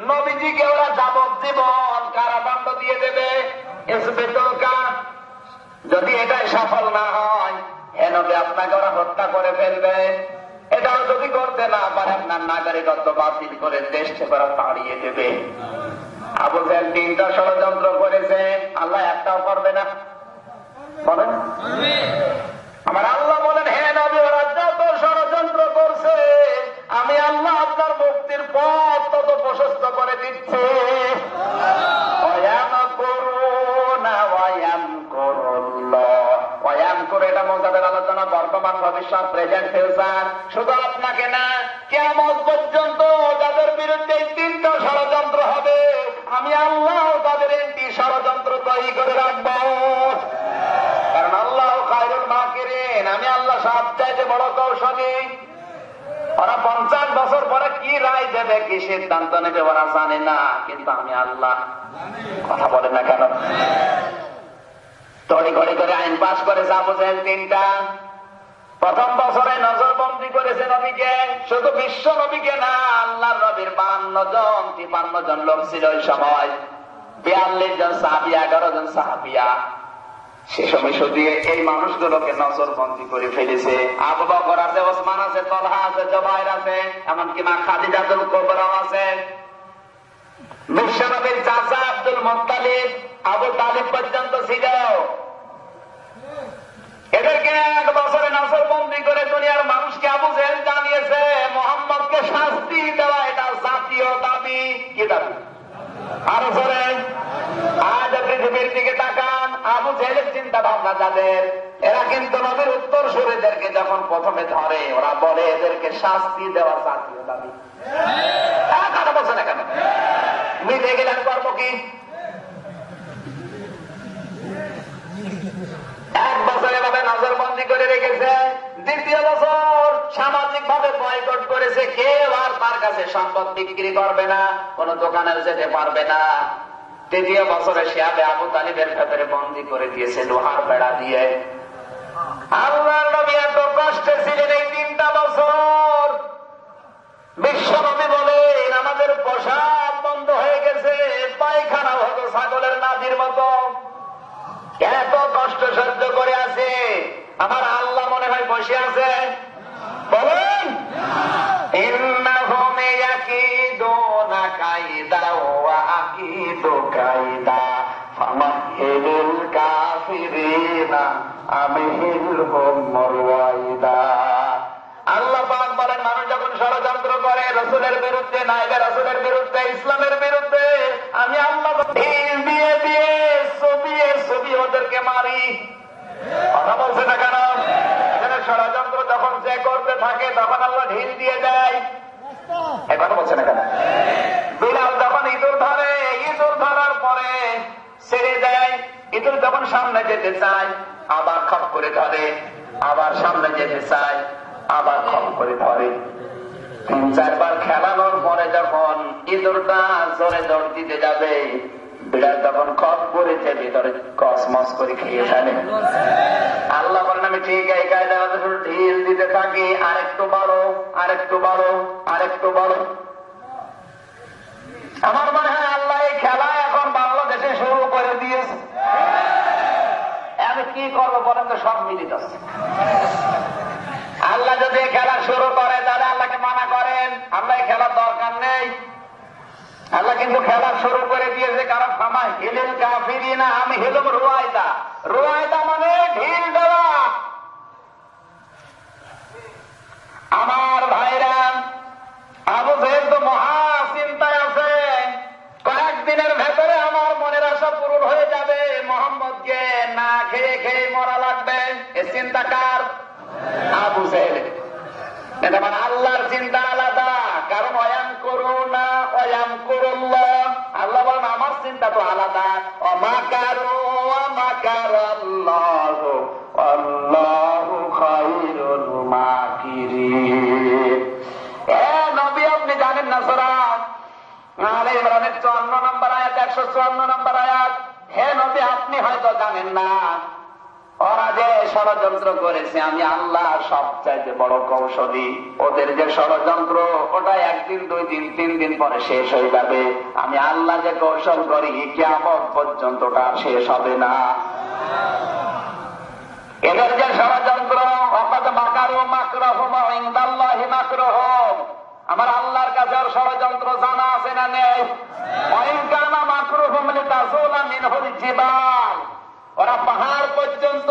নবীজিকে ওরা যাবজ্জীবন কারাদণ্ড দিয়ে দেবে। ইসবিতুকা, যদি এটাই সফল না হয়, হে নবী, আপনাকে ওরা হত্যা করে ফেলবে। এটাও যদি করতে না পারে, আপনার নাগরিকত্ব বাতিল করে দেশ থেকে ওরা তাড়িয়ে দেবে। আবু জেহেল 3টা ষড়যন্ত্র করেছে, আল্লাহ একটাও করবে না। বলেন আমার আল্লাহ বলেন, হে নবী, ওরা যত ষড়যন্ত্র করছে, আমি আল্লাহ আপনার মুক্তির পথ তত প্রশস্ত করে দিচ্ছি। এটা মজাদের আলোচনা, বর্তমান ভবিষ্যৎ, প্রেজেন্ট ফিউচার। শুধু আপনাকে না, কিয়ামত পর্যন্ত যাদের বিরুদ্ধে 3টা ষড়যন্ত্র হবে, আমি আল্লাহ তাদের 3টি ষড়যন্ত্র তৈরি করে রাখবো, কারণ আল্লাহ খায়রুল মাকিরিন, আমি আল্লাহ সবচাইতে বড় কৌশলী। ওরা 50 বছর পরে কি রায় দেবে, কি সিদ্ধান্ত নেবে ওরা জানে না, কিন্তু আমি আল্লাহ। কথা বলে না কেন? তড়ি ঘড়ি করে আইন পাস করেছে আবু জাহেল 3টা। প্রথম বছরে নজরবন্দি করেছে নবীকে, শুধু বিশ্ব নবীকে না, আল্লাহর নবীর 52 জন লোক ছিল ওই সময়, 42 জন সাহাবী, 11 জন সাহাবিয়া। সে সময় শুধু এই মানুষগুলোকে নজরবন্দি করে ফেলেছে। আবু বকর আছে, ওসমান আছে, তলহা আছে, জুবাইর আছে, এমনকি মা খাদিজাতুল কুবরা আছে, বিশ্বনবীর চাচা আব্দুল মুত্তালিব, আবু তালিব পর্যন্ত ছিল। এদেরকে 1 বছরে নজরবন্দি করে দুনিয়ার মানুষকে আবু জেহেল জানিয়েছে মুহাম্মদকে শাস্তি দেওয়া এটা জাতীয় দাবি। কি দাবি? আরো জোরে। আজ পৃথিবীর দিকে তাকান, আবু জেহেলের চিন্তা ভাবনা যাদের, এরা কিন্তু নবীর উত্তরসূরিদেরকে যখন প্রথমে ধরে ওরা বলে এদেরকে শাস্তি দেওয়া জাতীয় দাবি। কথা বলছে না কেন? মিলে গেলেন করবো কি? 1 বছর এভাবে নজরবন্দি করে রেখেছে। দ্বিতীয় বছর সামাজিক ভাবে বয়কট করেছে, কেউ আর তার কাছে সম্পদ বিক্রি করবে না, কোন দোকানে যেতে পারবে না। তৃতীয় বছরে শিয়াবে আবু তালিবের ভেতরে বন্দী করে দিয়েছে লোহার বেড়া দিয়ে। আল্লাহর নবী এত কষ্টে ছিলেন এই 3টা বছর। বিশ্ব নবী বলেন আমাদের পোশাক বন্ধ হয়ে গেছে, পায়খানা হতো ছাগলের নাদির মতো। এত কষ্ট সহ্য করে আছে, আমার আল্লাহ মনে হয় বসে আছে? বলেন ইন্নাহুম ইয়াকিদুনা কায়দা ওয়া আকিদু কায়দা ফামাহিলুল কাফিরিনা আমহিলহুম মারওয়াইদা। আল্লাহ পাক বলেন মানুষ যখন ষড়যন্ত্র করে রাসূলের বিরুদ্ধে, নায়েবে রাসূলের বিরুদ্ধে, ইসলামের বিরুদ্ধে, আমি আল্লাহ ঢিল দিয়ে দিয়ে ছবি ওদেরকে মারি। কথা বলছে না কেন? এখানে ষড়যন্ত্র যখন যে করতে থাকে তখন আল্লাহ ঢিল দিয়ে দেয়। কথা বলছে না কেন? বিলাল যখন ইঁদুর ধরে, ইঁদুর ধরার পরে ছেড়ে দেয়, ইঁদুর যখন সামনে যেতে চায় আবার খপ করে ধরে, আবার সামনে যেতে চায় আবার খপ করে ধরে। 3-4 বার খেলানোর পরে যখন ইঁদুরটা জোরে দৌড় দিতে যাবে, বিড়াল তখন খপ করেছে ভিতরে কসমস করে খেয়ে ফেলে। আল্লাহ বলেন আমি ঠিক এই কায়দায় ঢিল দিতে থাকি, আরেকটু বড়, আরেকটু বড়, আরেকটু বড়। আমার মনে হয় আল্লাহ এই খেলা এখন বাংলাদেশে শুরু করে দিয়েছে। আমি কি করবো বলেন তো? সব মিলিত আছে। আল্লাহ যদি এই খেলা শুরু করে তাহলে আল্লাহকে মানা করেন আমরা এই খেলার দরকার নেই। আল্লাহ কিন্তু খেলা শুরু করে দিয়েছে, কারণ ফামা হিলুল কাফিরিনা আমি হিলুম রুয়াইদা। রুয়াইদা মানে ঢিল দেওয়া। আমার ভাইরা, আবু জেহেল তো মহা চিন্তায় আছে, কয়েকদিনের ভেতরে আমার মনের আশা পূরণ হয়ে যাবে, মুহাম্মদকে না খেয়ে খেয়ে মরা লাগবে। এ চিন্তা কার? আবু জেহেল। এটা মানে আল্লাহর চিন্তা আলাদা, কারণ অয়াম করো না অয়াম করুল্লাহ। আল্লাহ বলেন আমার চিন্তা তো আলাদা। অমাকারু অমাকারাল্লাহু আল্লাহু খায়রুল মাকিরিন। এ নবী আপনি জানেন না সূরা আলে ইমরানের 54 নম্বর আয়াত, 154 নম্বর আয়াত। হে নবী আপনি হয়তো জানেন না, ওরা যে ষড়যন্ত্র করেছে আমি আল্লাহ সবচাইতে বড় কৌশলী। ওদের যে ষড়যন্ত্র ওটা 1 দিন 2 দিন 3 দিন পরে শেষ হয়ে যাবে। আমি আল্লাহ যে কৌশল করি কিয়ামত পর্যন্ত ওটা শেষ হবে না। এদের যে ষড়যন্ত্র, ওয়াকাদ মাকারু মাকরাহুম ইনদাল্লাহি মাকরুহুম, আমার আল্লাহর কাছে ওর ষড়যন্ত্র জানা আছে না নেই? ওয়াইন কানা মাকরুহুম লিতাযুলা মিনহুল জিবাল, ওরা পাহাড় পর্যন্ত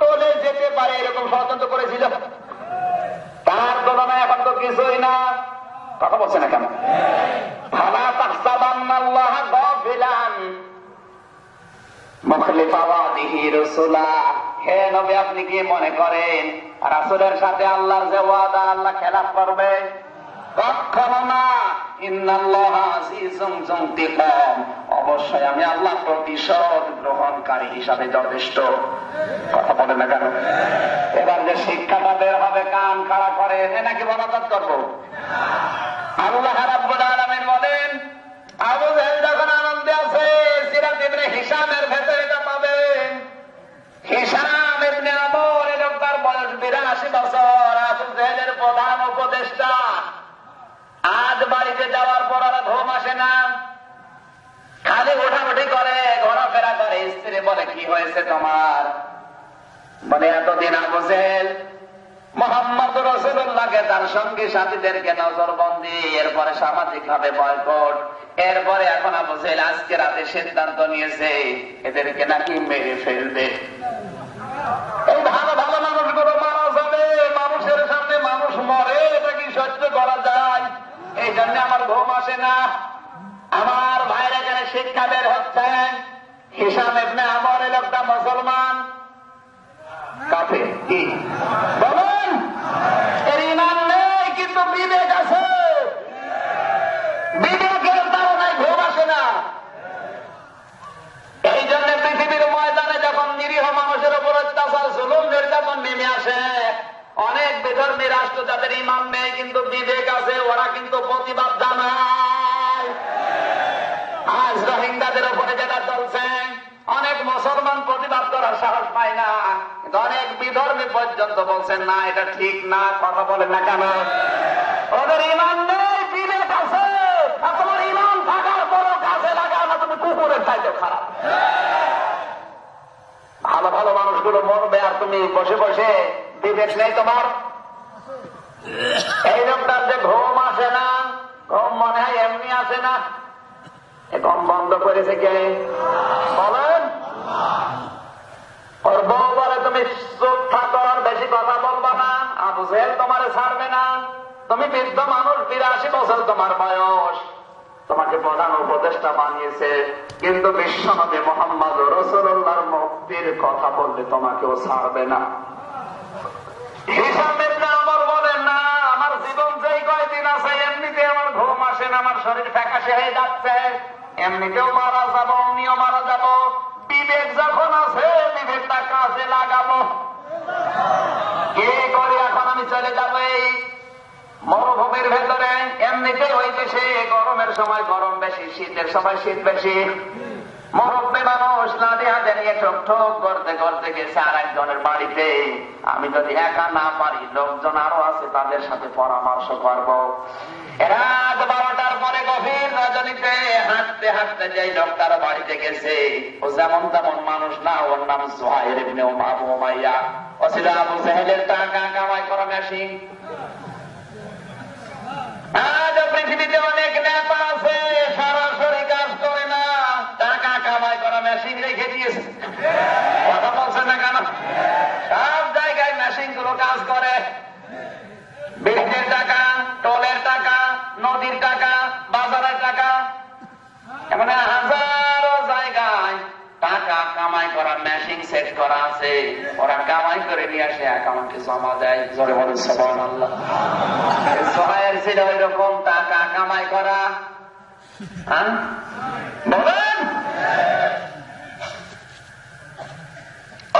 টলে যেতে পারে এরকম ষড়যন্ত্র করেছিল। তার তুলনায় এখন তো কিছুই না। কথা বলছে না কেন? ফালা তাহসাবান্নাল্লাহা গাফিলান মুখলিফা ওয়াদিহি রাসূলা। হে নবী আপনি কি মনে করেন রাসূলের সাথে আল্লাহর যে ওয়াদা আল্লাহ খেলাফ করবে? কখনো না। ইন্নাল্লাহা আজিজুন যুনতিকাম, অবশ্যই আমি আল্লাহ প্রতিশোধ গ্রহণকারী হিসাবে যথেষ্ট। কথা বলে না কেন? এবার যে শিক্ষাটা বের হবে, কান খাড়া করে নাকি মনোযোগ করবো? আল্লাহ রাব্বুল আলামিন বলেন, আবু জাহেল যখন আনন্দে আছে, সিরাত ইবনে হিশামের ভেতরে এটা পাবেন। হিশাম ইবনে আমর, এই লোকটার বয়স 82 বছর, আবু জাহেলের প্রধান উপদেষ্টা। আজ বাড়িতে যাওয়ার পর আর ঘুম আসে না, খালি ওঠাউঠি করে, ঘোরাফেরা করে। স্ত্রী বলে, কি হয়েছে তোমার? বলে, এতদিন আবু জাহেল মুহাম্মদ রাসূলুল্লাহকে, তার সঙ্গী সাথীদেরকে নজরবন্দি, এরপরে সামাজিক ভাবে বয়কট, এরপরে এখন আবু জাহেল আজকে রাতে সিদ্ধান্ত নিয়েছে এদেরকে নাকি মেরে ফেলবে। এই ভালো ভালো মানুষগুলো মারা যাবে, মানুষের সামনে মানুষ মরে, এটা কি সহ্য করা যায়? এই জন্য আমার ঘুম আসে না। আমার ভাইরা এখানে শিক্ষা বের হচ্ছে, হিশাম ইবনে আমর এই লোকটা মুসলমান, কাফের। কি বলেন? এর ঈমান নেই, কিন্তু বিবেক আছে। বিবেকের কারণে ঘুম আসে না। এই জন্য পৃথিবীর ময়দানে যখন নিরীহ মানুষের উপর অত্যাচার, জুলুম, নির্যাতন নেমে আসে, অনেক বিধর্মী রাষ্ট্র যাদের ঈমান নেই কিন্তু বিবেক আছে, ওরা কিন্তু প্রতিবাদ জানায়। আজ রোহিঙ্গাদের উপরে যেটা চলছে, অনেক মুসলমান প্রতিবাদ করার সাহস পায় না, কিন্তু অনেক বিধর্মী পর্যন্ত বলছেন না, এটা ঠিক না। কথা বলেন না কেন? ওদের ঈমান নেই, বিবেক আছে। তোমার ঈমান থাকার পরও কাজে লাগাও না, তুমি কুকুরের চাইতে খারাপ। ভালো ভালো মানুষগুলো মরবে আর তুমি বসে বসে বিবেক নেই তোমার। এই লোকটার যে ঘুম আসে না, ঘুম মনে হয় এমনি আসে না। ঘুম বন্ধ করেছে কে বলেন? ওর বউ বলে, তুমি চুপ থাকো, আর বেশি কথা বলবো না, আবু জাহেল তোমারে ছাড়বে না। তুমি বৃদ্ধ মানুষ, 82 বছর তোমার বয়স, তোমাকে প্রধান উপদেষ্টা বানিয়েছে, কিন্তু বিশ্বনবী মুহাম্মদ রাসূলুল্লাহর মুক্তির কথা বললে তোমাকেও ছাড়বে না। হিশাম ইবনে আমর বলেন, না, আমার জীবন যেই কয়দিন আছে এমনিতে আমার ঘুম আসে না, আমার শরীর ফ্যাকাশে হয়ে যাচ্ছে, এমনিতেও মারা যাবো, অমনিও মারা যাবো। বিবেক যখন আছে, বিবেকটা কাজে লাগাবো। কে করে এখন আমি চলে যাবো এই মরুভূমির ভেতরে। এমনিতে ওই দেশে গরমের সময় গরম বেশি, শীতের সময় শীত বেশি। মুরব্বী মানুষ লাঠি হাতে নিয়ে ঠোক ঠোক করতে করতে গেছে আর একজনের বাড়িতে। আমি যদি একা না পারি, লোকজন আরো আছে, তাদের সাথে পরামর্শ করবো। রাত 12টার পরে গভীর রজনীতে হাঁটতে হাঁটতে যে লোকটার বাড়িতে গেছে, ও যেমন তেমন মানুষ না, ওর নাম জুহাইর ইবনে আবু উমাইয়া। ও ছিল আবু জাহেলের টাকা কামাই করা মেশিন। আজ পৃথিবীতে অনেক নেতা আছে, সরাসরি কাজ করে না, টাকা কামাই করা মেশিন রেখে দিয়েছে। কথা বলছে না কেন? সব জায়গায় মেশিন গুলো কাজ করে। ব্রিজের টাকা, টোলের টাকা, নদীর টাকা, বাজারের টাকা, এমন হাজারো জায়গায় টাকা কামাই করা মেশিন সেট করা আছে। ওরা কামাই করে নিয়ে আসে, অ্যাকাউন্টে জমা দেয়। জোরে বলেন সুবহানাল্লাহ। জুহাইর ছিল এরকম টাকা কামাই করা। বলেন,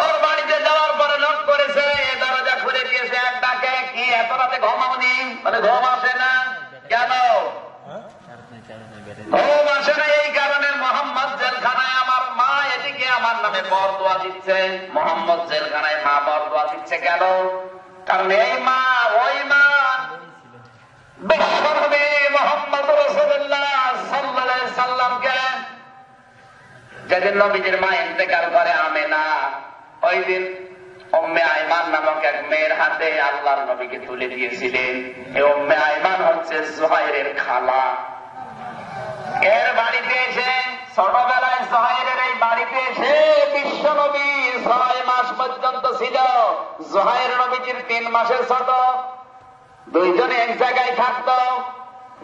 ওর বাড়িতে যাওয়ার পরে লক করেছে, দরজা খুলে দিয়েছে এক ডাকে। কি এত রাতে ঘুমাওনি? মানে ঘুম আসে না কেন? ঘুম আসে না এই কারণে, মোহাম্মদ জেলখানায়, আমার মা এদিকে আমার নামে বরদোয়া দিচ্ছে। মোহাম্মদ জেলখানায়, মা বরদোয়া দিচ্ছে কেন? কারণ এই মা, ওই মা বিশ্বনবী মুহাম্মদ রাসূলুল্লাহ সাল্লাল্লাহু আলাইহি সাল্লামকে যেদিন নবীজির মা ইন্তেকাল করে আমেনা, ওই দিন উম্মে আইমান নামক এক মেয়ের হাতে আল্লাহর নবীকে তুলে দিয়েছিলেন। এই উম্মে আইমান হচ্ছে জুহাইরের খালা। এর বাড়িতে এসে, ছোটবেলায় জুহাইরের এই বাড়িতে এসে বিশ্বনবী 6 মাস পর্যন্ত ছিল। জুহাইর নবীজির 3 মাসের ছোট, দুইজনে এক জায়গায় থাকতো।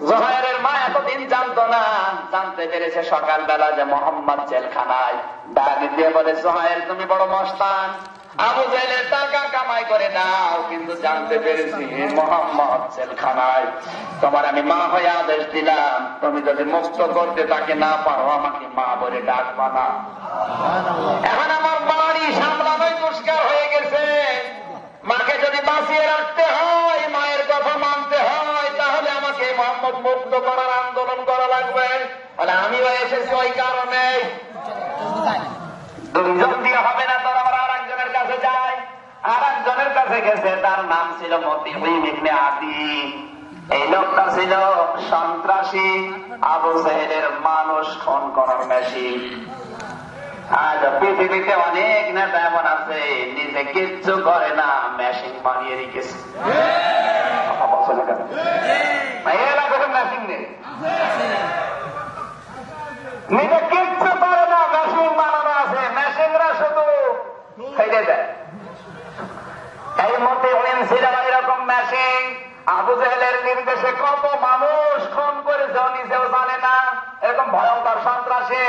জুহাইরের মা এতদিন জানতো না, জানতে পেরেছে সকালবেলা যে মোহাম্মদ জেলখানায়। ডাক দিয়ে বলে, জুহাইর তুমি বড় মস্তান, আবু জাহেলের টাকা কামাই করে নাও, কিন্তু জানতে পেরেছি মোহাম্মদ জেলখানায়। তোমার আমি মা হয়ে আদেশ দিলাম, তুমি যদি মুক্ত করতে তাকে না পারো আমাকে মা বলে ডাকবা না। এখন আমার বাড়ি সামলানোই দুষ্কার হয়ে গেছে। মাকে যদি বাঁচিয়ে রাখতে হয়, মায়ের কথা মানতে হয়, তাহলে আমাকে মোহাম্মদ মুক্ত করার আন্দোলন করা লাগবে। তাহলে আমিও এসেছি ওই কারণে। দুইজন দিয়ে হবে না, তোর আবার আর একজনের কাছে যায়। আর একজনের কাছে গেছে, তার নাম ছিল মতিউম ইবনে আদি। এই লোকটা ছিল সন্ত্রাসী, আবু জাহেলের মানুষ খুন করার মেশিন। আজ পৃথিবীতে অনেক নেতা এমন আছে নিজে কিচ্ছু করে না, মেশিন বানিয়ে রেখেছে। মেশিন নেই, নিজে কিচ্ছু করে না, মেশিন বানানো আছে। মেশিনরা শুধু ফেলে দেয়। এই মতে ছিল এরকম মেশিন। আবু জাহেলের নির্দেশে কত মানুষ খুন করেছে নিজেও জানে না। এরকম ভয়ঙ্কর সন্ত্রাসী।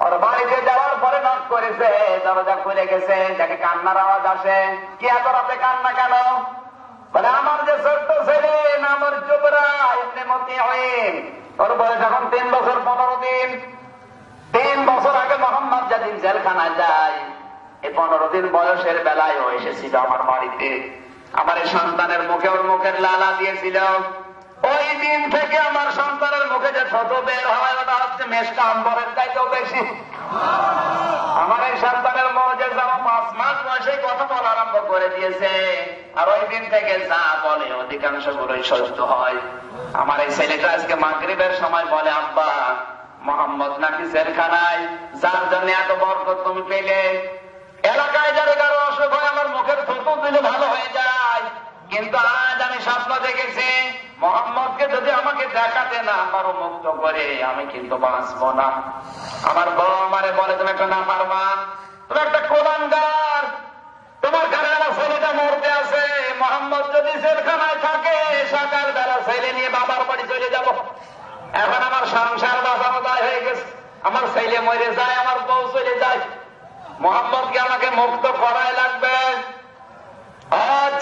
ওর বাড়িতে যাওয়ার পরে নক করেছে, দরজা খুলে গেছে, যাকে কান্নার আওয়াজ আসে। কি এত রাতে কান্না কেন? বলে আমার যে ছোট্ট ছেলে নাম ওর জুবরা ইবনে মুতিঈম, ওর বয়স এখন 3 বছর 15 দিন। 3 বছর আগে মোহাম্মদ যেদিন জেলখানায় যায়, এই 15 দিন বয়সের বেলায় ও এসেছিল আমার বাড়িতে। আমার এই সন্তানের মুখে ওর মুখের লালা দিয়েছিল। ওই দিন থেকে আমার সন্তানের মুখে যে ছোট বের হয়, ওটা হচ্ছে মেশকা আম্বরের চাইতেও বেশি। আমার এই সন্তানের মজে যাওয়া 5 মাস বয়সে কথা বলা আরম্ভ করে দিয়েছে। আর ওই দিন থেকে যা বলে অধিকাংশ গুলোই সত্য হয়। আমার এই ছেলেটা আজকে মাগরিবের সময় বলে, আব্বা মোহাম্মদ নাকি জেলখানায়, যার জন্য এত বরকত তুমি পেলে। এলাকায় যারা কারো অসুখ হয় আমার মুখের থুতু দিলে ভালো হয়ে যায়, কিন্তু আজ আমি স্বপ্ন দেখেছি মোহাম্মদকে যদি আমাকে দেখাতে না পারো মুক্ত করে, আমি কিন্তু বাঁচবো না। আমার বউ আমারে বলে, তুমি একটা নাফরমান, তুমি একটা কুলাঙ্গার, তোমার কারণে আমার ছেলেটা মরতে আছে। মোহাম্মদ যদি জেলখানায় থাকে, সকাল বেলা ছেলে নিয়ে বাবার বাড়ি চলে যাব। এখন আমার সংসার বাঁচানো দায় হয়ে গেছে। আমার ছেলে মরে যায়, আমার বউ চলে যায়, মোহাম্মদকে আমাকে মুক্ত করাই লাগবে।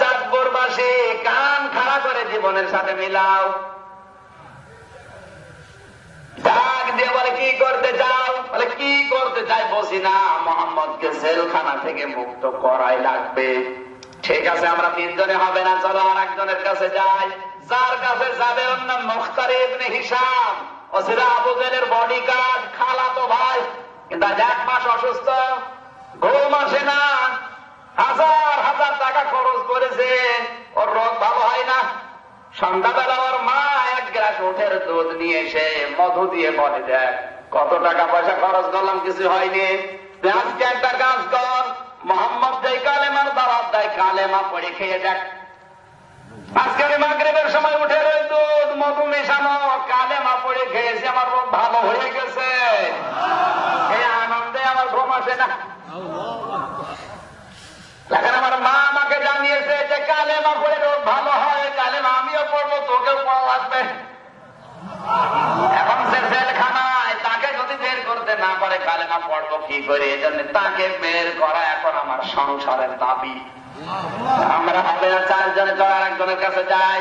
চাঁদপুরবাসী কান খাড়া করে জীবনের সাথে মিলাও। ডাক দিয়ে বলে, কি করতে চাও? বলে, কি করতে চাই বসি না, মোহাম্মদকে জেলখানা থেকে মুক্ত করাই লাগবে। ঠিক আছে, আমরা 3 জনে হবে না, চলো আর একজনের কাছে যাই। যার কাছে যাবে ওর নাম মুখতার ইবনে হিশাম। ও ছিল আবু জাহেলের বডিগার্ড, খালাতো ভাই। কিন্তু আজ 1 মাস অসুস্থ, ঘুম আসে না, হাজার হাজার টাকা খরচ করেছে, ওর রোগ ভালো হয় না। সন্ধ্যাবেলা ওর মা 1 গ্লাস উঠের দুধ নিয়ে এসে মধু দিয়ে বলে, দেখ কত টাকা পয়সা খরচ করলাম, কিছু হয়নি। তুই আজকে একটা কাজ কর, মোহাম্মদ যেই কালেমার দাওয়াত দেয়, কালেমা পড়ে খেয়ে দেখ। আজকে আমি মাগরিবের সময় উঠে ওই দুধ মধু মেশানো কালেমা পড়ে খেয়েছি, আমার রোগ ভালো হয়ে গেছে। এই আনন্দে আমার ঘুম আসে না। এখন আমার মা আমাকে জানিয়েছে যে কালেমা পড়ে রোগ ভালো হয়, কালেমা আমিও পড়বো, তোকেও পড়া লাগবে। এখন সে জেলখানায়, তাকে যদি বের করতে না পারে কালেমা পড়বো কি করে? এই জন্য তাকে বের করা এখন আমার সংসারের দাবি। আমরা হবে না 4 জনে তো আর একজনের কাছে যাই।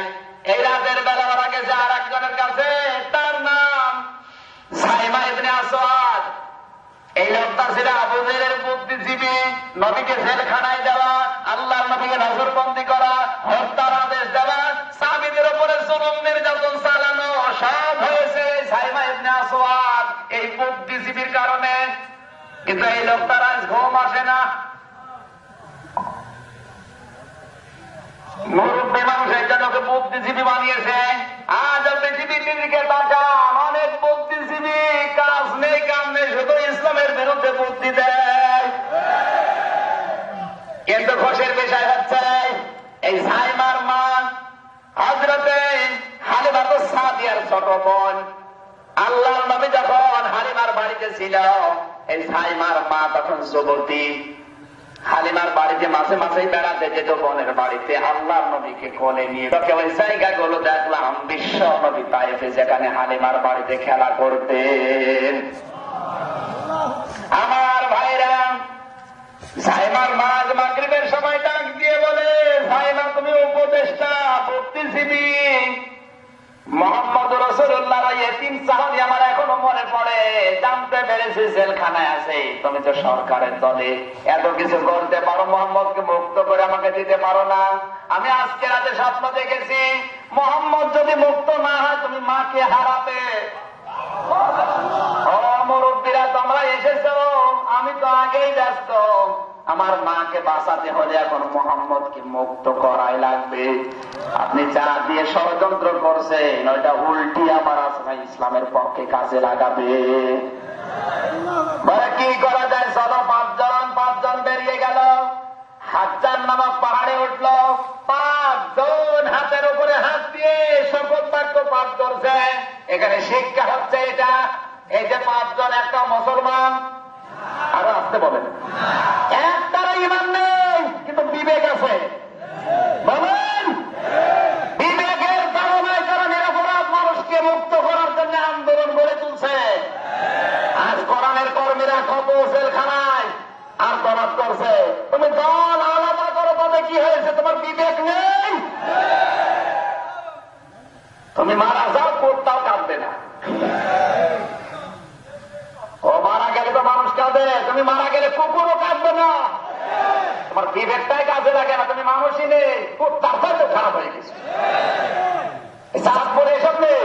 এই রাতের বেলা ওরা গেছে আর একজনের কাছে, তার নাম সাইমা ইবনে আসওয়াদ। এই লোকটা ছিল আবু জাহেলের বুদ্ধিজীবী। নবীকে জেলখানায় দেওয়া, আল্লাহর নবীকে নজরবন্দি করা, হত্যার আদেশ দেওয়া, সাহাবীদের উপরে জুলুম নির্যাতন চালানো সব হয়েছে সাইমা ইবনে আসওয়াদ এই বুদ্ধিজীবীর কারণে। কিন্তু এই লোকটার আজ ঘুম আসে না। মুরব্বী মানুষ এই জন্য ওকে বুদ্ধিজীবী বানিয়েছে। আজ পৃথিবীর দিকে তাকান, অনেক বুদ্ধিজীবী কাজ নেই কাম নেই, শুধু ইসলামের বিরুদ্ধে বুদ্ধি দেয়। কিন্তু খুশির বিষয় হচ্ছে এই সাইমার মা হযরতে হালিমা সাদিয়ার ছোট বোন। আল্লাহর নবী যখন হালিমার বাড়িতে ছিল, এই সাইমার মা তখন যুবতী। হালিমার বাড়িতে মাঝে মাঝেই বেড়াতে যেত বোনের বাড়িতে, আল্লাহর নবীকে কোলে নিয়ে। ওই জায়গাগুলো দেখলাম বিশ্ব নবী তায়েফে, যেখানে হালিমার বাড়িতে খেলা করতেন। আমার ভাইরা, সাইমার মা রেসিপি মোহাম্মদ রাসূলুল্লাহর এতিম সাহাবী আমার এখনো মনে পড়ে। জানতে পেরেছি জেলখানায় আছে, তুমি তো সরকারের দলে এত কিছু করতে পারো, মোহাম্মদকে মুক্ত করে আমাকে দিতে পারো না? আমি আজকে রাতে স্বপ্ন দেখেছি মোহাম্মদ যদি মুক্ত না হয় তুমি মাকে হারাবে। ও মুরব্বীরা তোমরা এসেছো, আমি তো আগেই ব্যস্ত। আমার মাকে বাঁচাতে হলে এখন মোহাম্মদকে মুক্ত করাই লাগবে। আপনি যা দিয়ে ষড়যন্ত্র করছেন ওইটা উল্টি আমার আসলে ইসলামের পক্ষে কাজে লাগাবে। বলে কি করা যায়? চলো পাঁচজন বেরিয়ে গেল। হাজ্জাজ নামক পাহাড়ে উঠল। 5 জন হাতের উপরে হাত দিয়ে শপথ বাক্য পাঠ করছে। এখানে শিক্ষা হচ্ছে এটা, এই যে 5 জন একটা মুসলমান। আরো আসতে বলেন, একটারও ঈমান নেই কিন্তু বিবেক আছে। বলেন, বিবেকের কারণে তারা নিরপরাধ মানুষকে মুক্ত করার জন্য আন্দোলন গড়ে তুলছে। আজ কোরআনের কর্মীরা কত জেলখানায় আন্দোলন করছে। তুমি দল আলাদা করো, তবে কি হয়েছে? তোমার বিবেক নেই। তুমি মারা যাও, কোথাও কাঁদবে না। ও মারা গেলে তো মানুষ কাঁদে, তুমি মারা গেলে কুকুরও কাঁদবে না। তোমার বিবেকটাই কাজে লাগে না, তুমি মানুষই নেই। তার তো খারাপ হয়ে গেছে। চাঁদপুরে এসব নেই।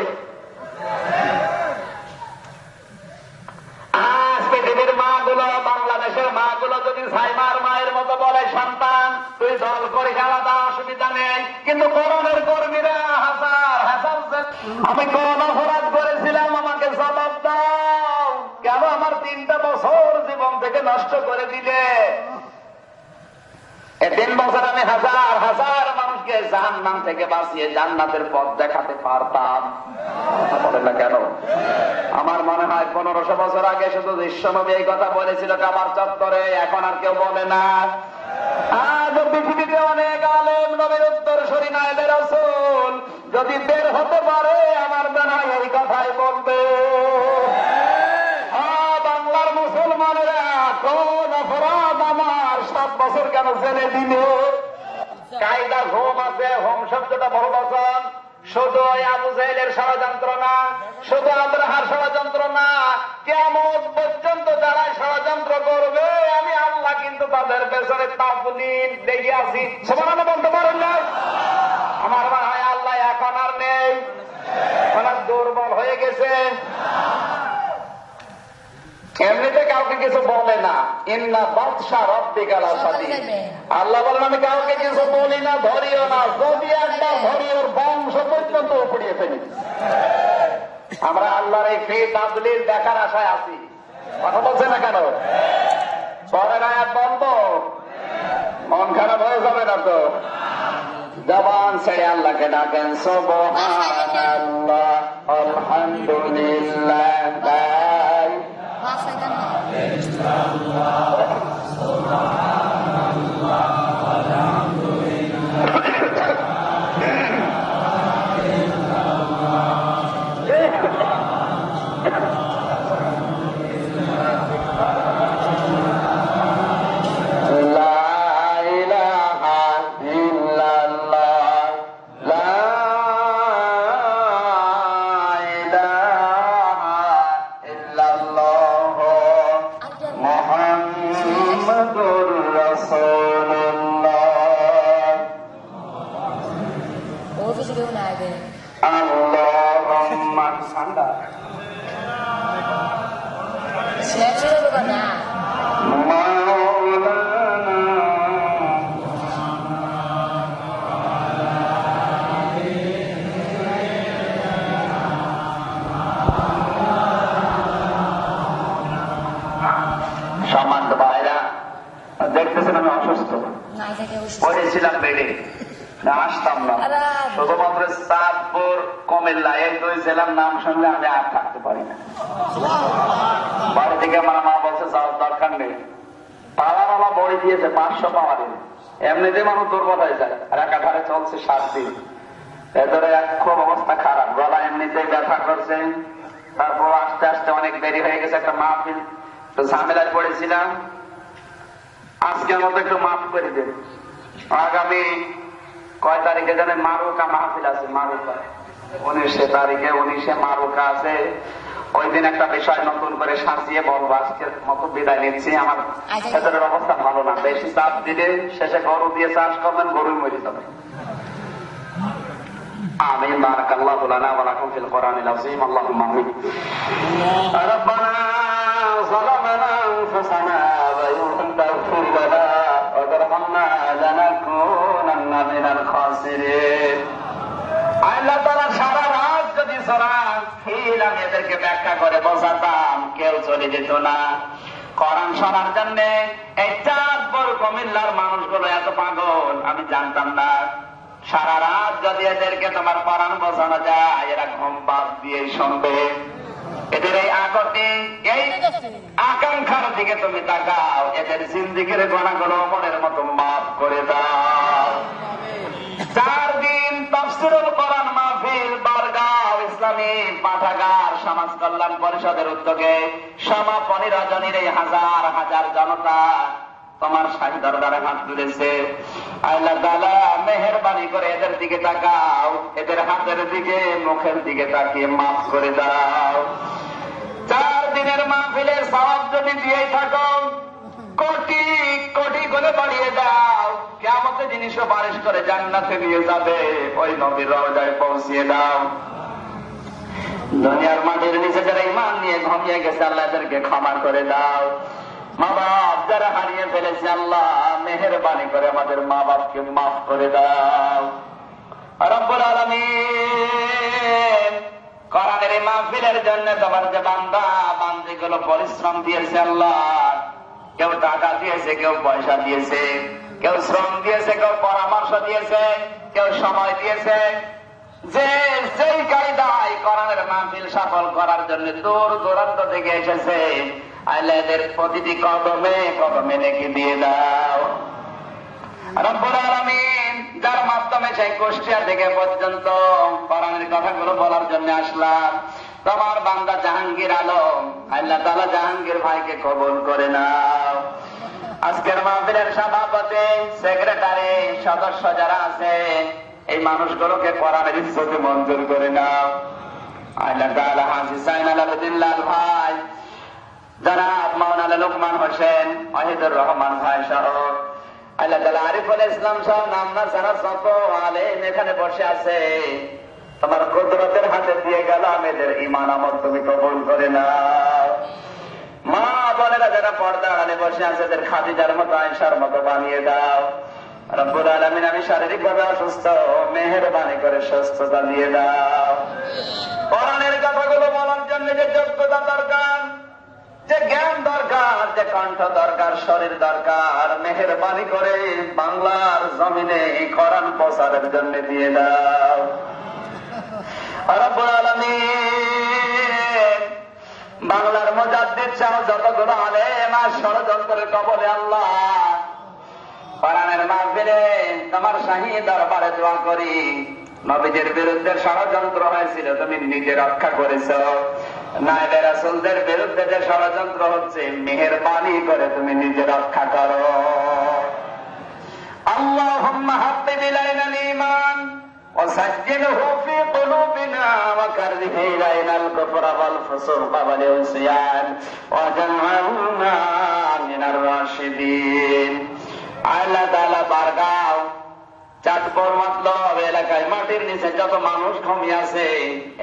আজ পৃথিবীর মা গুলো, বাংলাদেশের মা গুলো যদি সাইমার মায়ের মতো বলে সন্তান তুই দল করিস আলাদা, অসুবিধা নেই, কিন্তু কোরআনের কর্মীরা হাজার হাজার। আমি কোন অপরাধ করেছিলাম আমাকে জবাব দাও। কেন আমার 3টা বছর জীবন থেকে নষ্ট করে দিলে? এই 3 বছর আমি হাজার হাজার মানুষকে জাহান্নাম থেকে বাঁচিয়ে জান্নাতের পথ দেখাতে পারতাম। বলে না কেন? আমার মনে হয় 1500 বছর আগে শুধু বিশ্বনবী এই কথা বলেছিল কাবার চত্বরে, এখন আর কেউ বলে না। আজ পৃথিবীতে অনেক আলেম নবীর উত্তরসূরি নায়েবে রাসূল যদি বের হতে পারে আমার মনে হয় এই কথাই বলবে। বাংলার মুসলমানেরা কোন অপরাধ আমার 7 বছর কেন জেলে দিলে? কায়দা হোম আছে, হোম শব্দটা বহু বছর। শুধু আবু জাহেলের ষড়যন্ত্র না, শুধু আব্রাহার ষড়যন্ত্র না, কিয়ামত পর্যন্ত যারা ষড়যন্ত্র করবে আমি আল্লাহ কিন্তু তাদের পেছনে তাবলীগ দেখে আছি। সুবহানাল্লাহ বলতে পারেন না? আমার মনে হয় আল্লাহ এখন আর নেই, অনেক দুর্বল হয়ে গেছে। এমনিতে কাউকে কিছু বলে না। ইন্না বাতশা রাব্বিকা লাশাদীদ। আল্লাহ বলেন আমি কাউকে কিছু বলি না, ধরিও না। যদি একবার ধরি ওর বংশ পর্যন্ত উপড়িয়ে ফেলি। আমরা আল্লাহর এই ফি তাবলীগ দেখার আশায় আছি। কথা বলছে না কেন? পরের আয়াত বলবো, মন খারাপ হয়ে যাবে না তো? জবান ছেড়ে আল্লাহকে ডাকেন সুবহানাল্লাহ, আলহামদুলিল্লাহ, পড়েছিলাম বেডে, আসতাম না। শুধুমাত্র চাঁদপুর, কুমিল্লা এই 2 জেলার নাম শুনলে আমি আর থাকতে পারি না। বাড়ি থেকে আমার মা বলছে যাওয়ার দরকার নেই। পাওয়ারওয়ালা বড়ি দিয়েছে 500 পাওয়ারে। এমনিতে মানুষ দুর্বল হয়ে যায়। আর একাধারে চলছে 7 দিন। এদের খুব অবস্থা খারাপ, গলা এমনিতেই ব্যথা করছে। তারপর আস্তে আস্তে অনেক দেরি হয়ে গেছে। একটা মাহফিল তো ঝামেলায় পড়েছিলাম। আজকের মতো একটু মাফ করে দেন। আগামী কয় তারিখে জানে মারুকা মাহফিল আছে, মারুকা 19 তারিখে, 19 মারুকা আছে। ওই দিন একটা বিষয় নতুন করে সাজিয়ে বলবো। আজকের মতো বিদায় নিচ্ছি। আমার ভেতরের অবস্থা ভালো না, বেশি চাপ দিলে শেষে গরু দিয়ে চাষ করবেন, গরুই মরে যাবে। আমিন। বারাকাল্লাহু লানা ওয়া লাকুম ফিল কোরআনিল আযীম। আল্লাহুম্মা আমিন। রব্বানা যালামনা আনফুসানা ওয়া ইন তাগফির লানা ওয়া তারহামনা লানাকুনান্না মিনাল খাসিরিন। আল্লাহ তাআলা সারা রাত যদি সূরাত ফিল আমি এদেরকে ব্যাখ্যা করে বোঝাতাম, কেউ চলে যেত না কোরআন শোনার জন্য। এই চাঁদপুর কুমিল্লার মানুষগুলো এত পাগল আমি জানতাম না। সারা রাত যদি এদেরকে তোমার কোরআন বোঝানো যায়, এরা ঘুম বাদ দিয়ে শুনবে। এদের এই আগতে এই আকাঙ্ক্ষার দিকে তুমি তাকাও, এদের জিন্দেগির গুনাহগুলো মনের মতো মাফ করে দাও। 4 দিন তাফসীরুল কোরআন মাহফিল বারগাঁও ইসলামী পাঠাগার সমাজ কল্যাণ পরিষদের উদ্যোগে সমাপনী রজনীর এই হাজার হাজার জনতা তোমার শাহী দরবারে হাত তুলেছে। আল্লাহ তাআলা মেহেরবানি করে এদের দিকে তাকাও, এদের হাতের দিকে মুখের দিকে তাকিয়ে মাফ করে দাও। 4 দিনের মাহফিলের সওয়াব যদি দিয়েই থাকো, কোটি কোটি করে বাড়িয়ে দাও। কিয়ামতের দিন সুপারিশ করে জান্নাতে নিয়ে যাবে, ওই নবীর রওজায় পৌঁছিয়ে দাও। দুনিয়ার মাটির নিচে যারা ঈমান নিয়ে ঘুমিয়ে গেছে, আল্লাহ এদেরকে ক্ষমা করে দাও। মা বাপ যারা হারিয়ে ফেলেছে, আল্লাহ মেহেরবানি করে আমাদের মা বাপকে মাফ করে দাও। রব্বুল আলামিন, কোরআনের এই মাহফিলের জন্য তোমার যে বান্দা বান্দিগুলো পরিশ্রম দিয়েছে, আল্লাহ কেউ টাকা দিয়েছে, কেউ পয়সা দিয়েছে, কেউ শ্রম দিয়েছে, কেউ পরামর্শ দিয়েছে, কেউ সময় দিয়েছে, যে যেই কায়দায় কোরআনের মাহফিল সফল করার জন্য দূর দূরান্ত থেকে এসেছে, আল্লাহ এদের প্রতিটি কদমে কদমে নেকি দিয়ে দাও। রব্বুল আলামিন, যার মাধ্যমে সেই কুষ্টিয়া থেকে পর্যন্ত কোরআনের কথাগুলো বলার জন্য আসলাম, তোমার বান্দা জাহাঙ্গীর আলম, আল্লাহ তাআলা জাহাঙ্গীর ভাইকে কবুল করে নাও। আজকের মাহফিলের সভাপতি, সেক্রেটারি, সদস্য যারা আছে, এই মানুষগুলোকে কোরআনের ইজ্জতে মঞ্জুর করে নাও। আল্লাহ তাআলা হাজী সাইনাল আবেদিন লাল ভাই, জনাব মাওলানা লোকমান হোসেন, ওয়াহিদুর রহমান ভাই সহ আল্লাহ তাআলা আরিফুল ইসলাম সহ নামনা যারা শত আলেম এখানে বসে আছে, তোমার কুদরতের হাতে দিয়ে গেলাম, এদের ঈমান আমল তুমি কবুল করে নাও। মা বোনেরা যারা পর্দা আড়ালে বসে আছে, এদের খাদিজার মতো আয়েশার মতো বানিয়ে দাও। রব্বুল আলামিন, আমি শারীরিক ভাবে অসুস্থ, মেহেরবানি করে সুস্থতা দিয়ে দাও। কোরআনের কথাগুলো বলার জন্য যে যোগ্যতা দরকার, যে জ্ঞান দরকার, যে কণ্ঠ দরকার, শরীর দরকার, মেহেরবানি করে বাংলার জমিনে এই কোরআন প্রচারের জন্য দিয়ে দাও। রব্বুল আলামিন, বাংলার মুজাদ্দিদ সহ যতগুলো আলেম আর ষড়যন্ত্রের কবলে আল্লাহ, কোরআনের মাহফিলে তোমার শাহী দরবারে দোয়া করি, নবীদের বিরুদ্ধে ষড়যন্ত্র হয়েছিল, তুমি নিজে রক্ষা করেছ। নায়েবে রাসূলদের বিরুদ্ধে যে ষড়যন্ত্র হচ্ছে, মেহেরবানি করে তুমি নিজে রক্ষা করো। আল্লাহুম্মা হাব্বিব ইলাইনাল ঈমান ওয়াসাজ্জিলহু ফি কুলুবিনা ওয়া কাররিহ ইলাইনাল কুফরা ওয়াল ফুসুকা ওয়াল ইসয়ান ওয়াজআলনা মিনার রাশিদিন। আল্লাহ তাআলা বারগাঁও চাঁদপুর মতলব এলাকায় মাটির নিচে যত মানুষ ঘুমিয়ে আছে,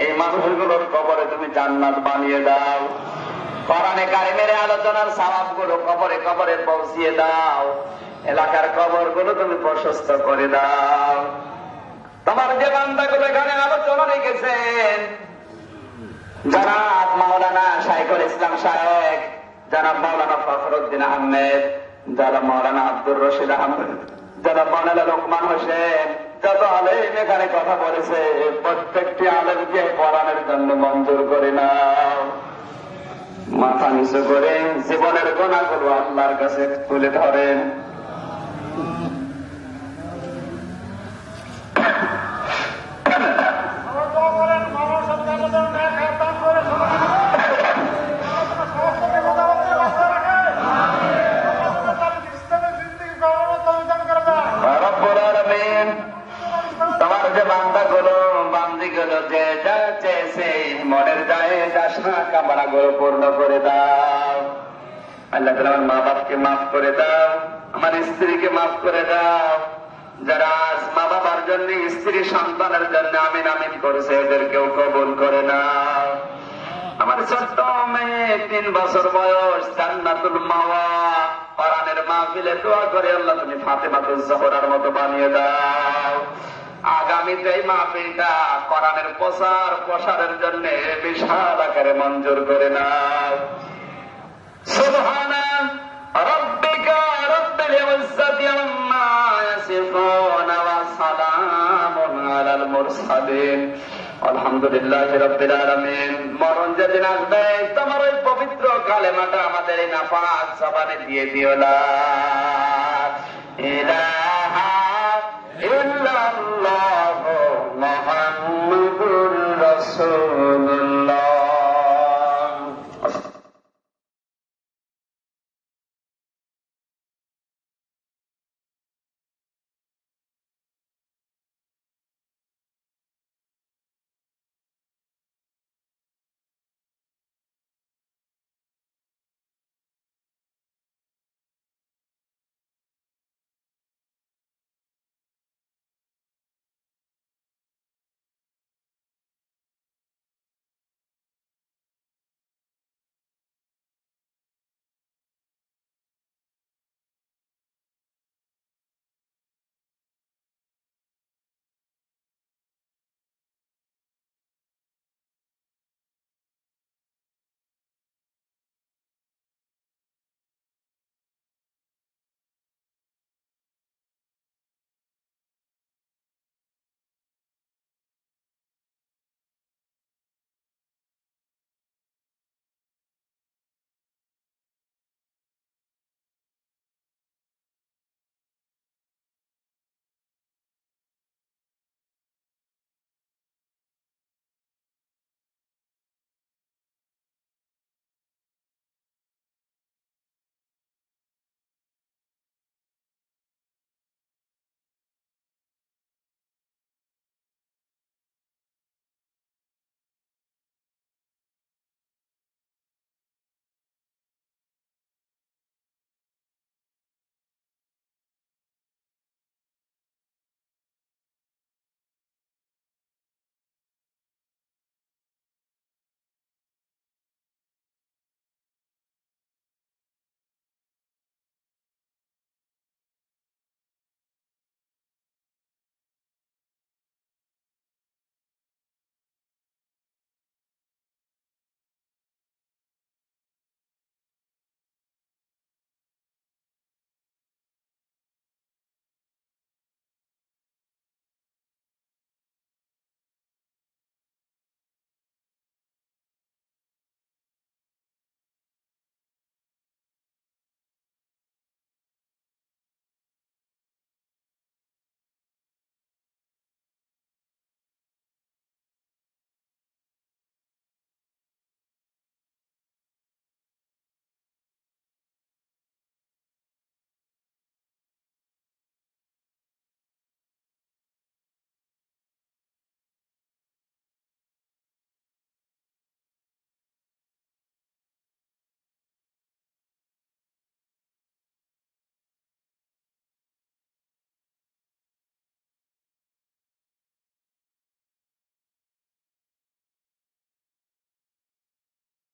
এই মানুষগুলোর কবরে তুমি জান্নাত বানিয়ে দাও। কোরআনে কারিমের আলোচনার সওয়াবগুলো কবরে কবরে পৌঁছিয়ে দাও। এলাকার কবরগুলো তুমি প্রশস্ত করে দাও। তোমার যে বান্দাগুলো এখানে আলোচনা রেখেছেন, জনাব মাওলানা শাইখুল ইসলাম সাহেব, জনাব মাওলানা ফখরুদ্দিন আহমেদ, জনাব মাওলানা আব্দুর রশিদ আহমেদ, জনাব মাওলানা লোকমান হোসেন, যত আলেম এখানে কথা বলেছে, প্রত্যেকটি আলেমকে কোরআনের জন্য মঞ্জুর করে নাও। মাথা নিচু করে জীবনের গুনাহগুলো আল্লাহর কাছে তুলে ধরেন। গুলো পূর্ণ করে দাও। আল্লাহ তাআলা আমার মা বাপকে মাফ করে দাও, আমার স্ত্রীকে মাফ করে দাও। যারা আজ মা বাবার জন্য, স্ত্রী সন্তানের জন্য আমিন আমিন করেছে, এদেরকেও কবুল করে নাও। আমার ছোট্ট মেয়ে 3 বছর বয়স, জান্নাতুল মাওয়া, কোরআনের মাহফিলে দোয়া করে আল্লাহ তুমি ফাতেমাতুজ জোহরার মতো বানিয়ে দাও। আগামীতে এই মাহফিলটা কোরআনের প্রসারের জন্য বিশাল আকারে মঞ্জুর করে নাও। সুবহানা রাব্বিকা রাব্বিল ইজ্জাতি আম্মা ইয়াসিফুন ওয়া সালামুন আলাল মুরসালিন আলহামদুলিল্লাহি রাব্বিল আলামিন। মরণ যেদিন আসবে তোমার ওই পবিত্র কালেমাটা আমাদের এই নাপাক জবানে দিয়ে দিও। লা ইলাহা ইল্লাল্লাহু মুহাম্মাদুর রাসূলুল্লাহ।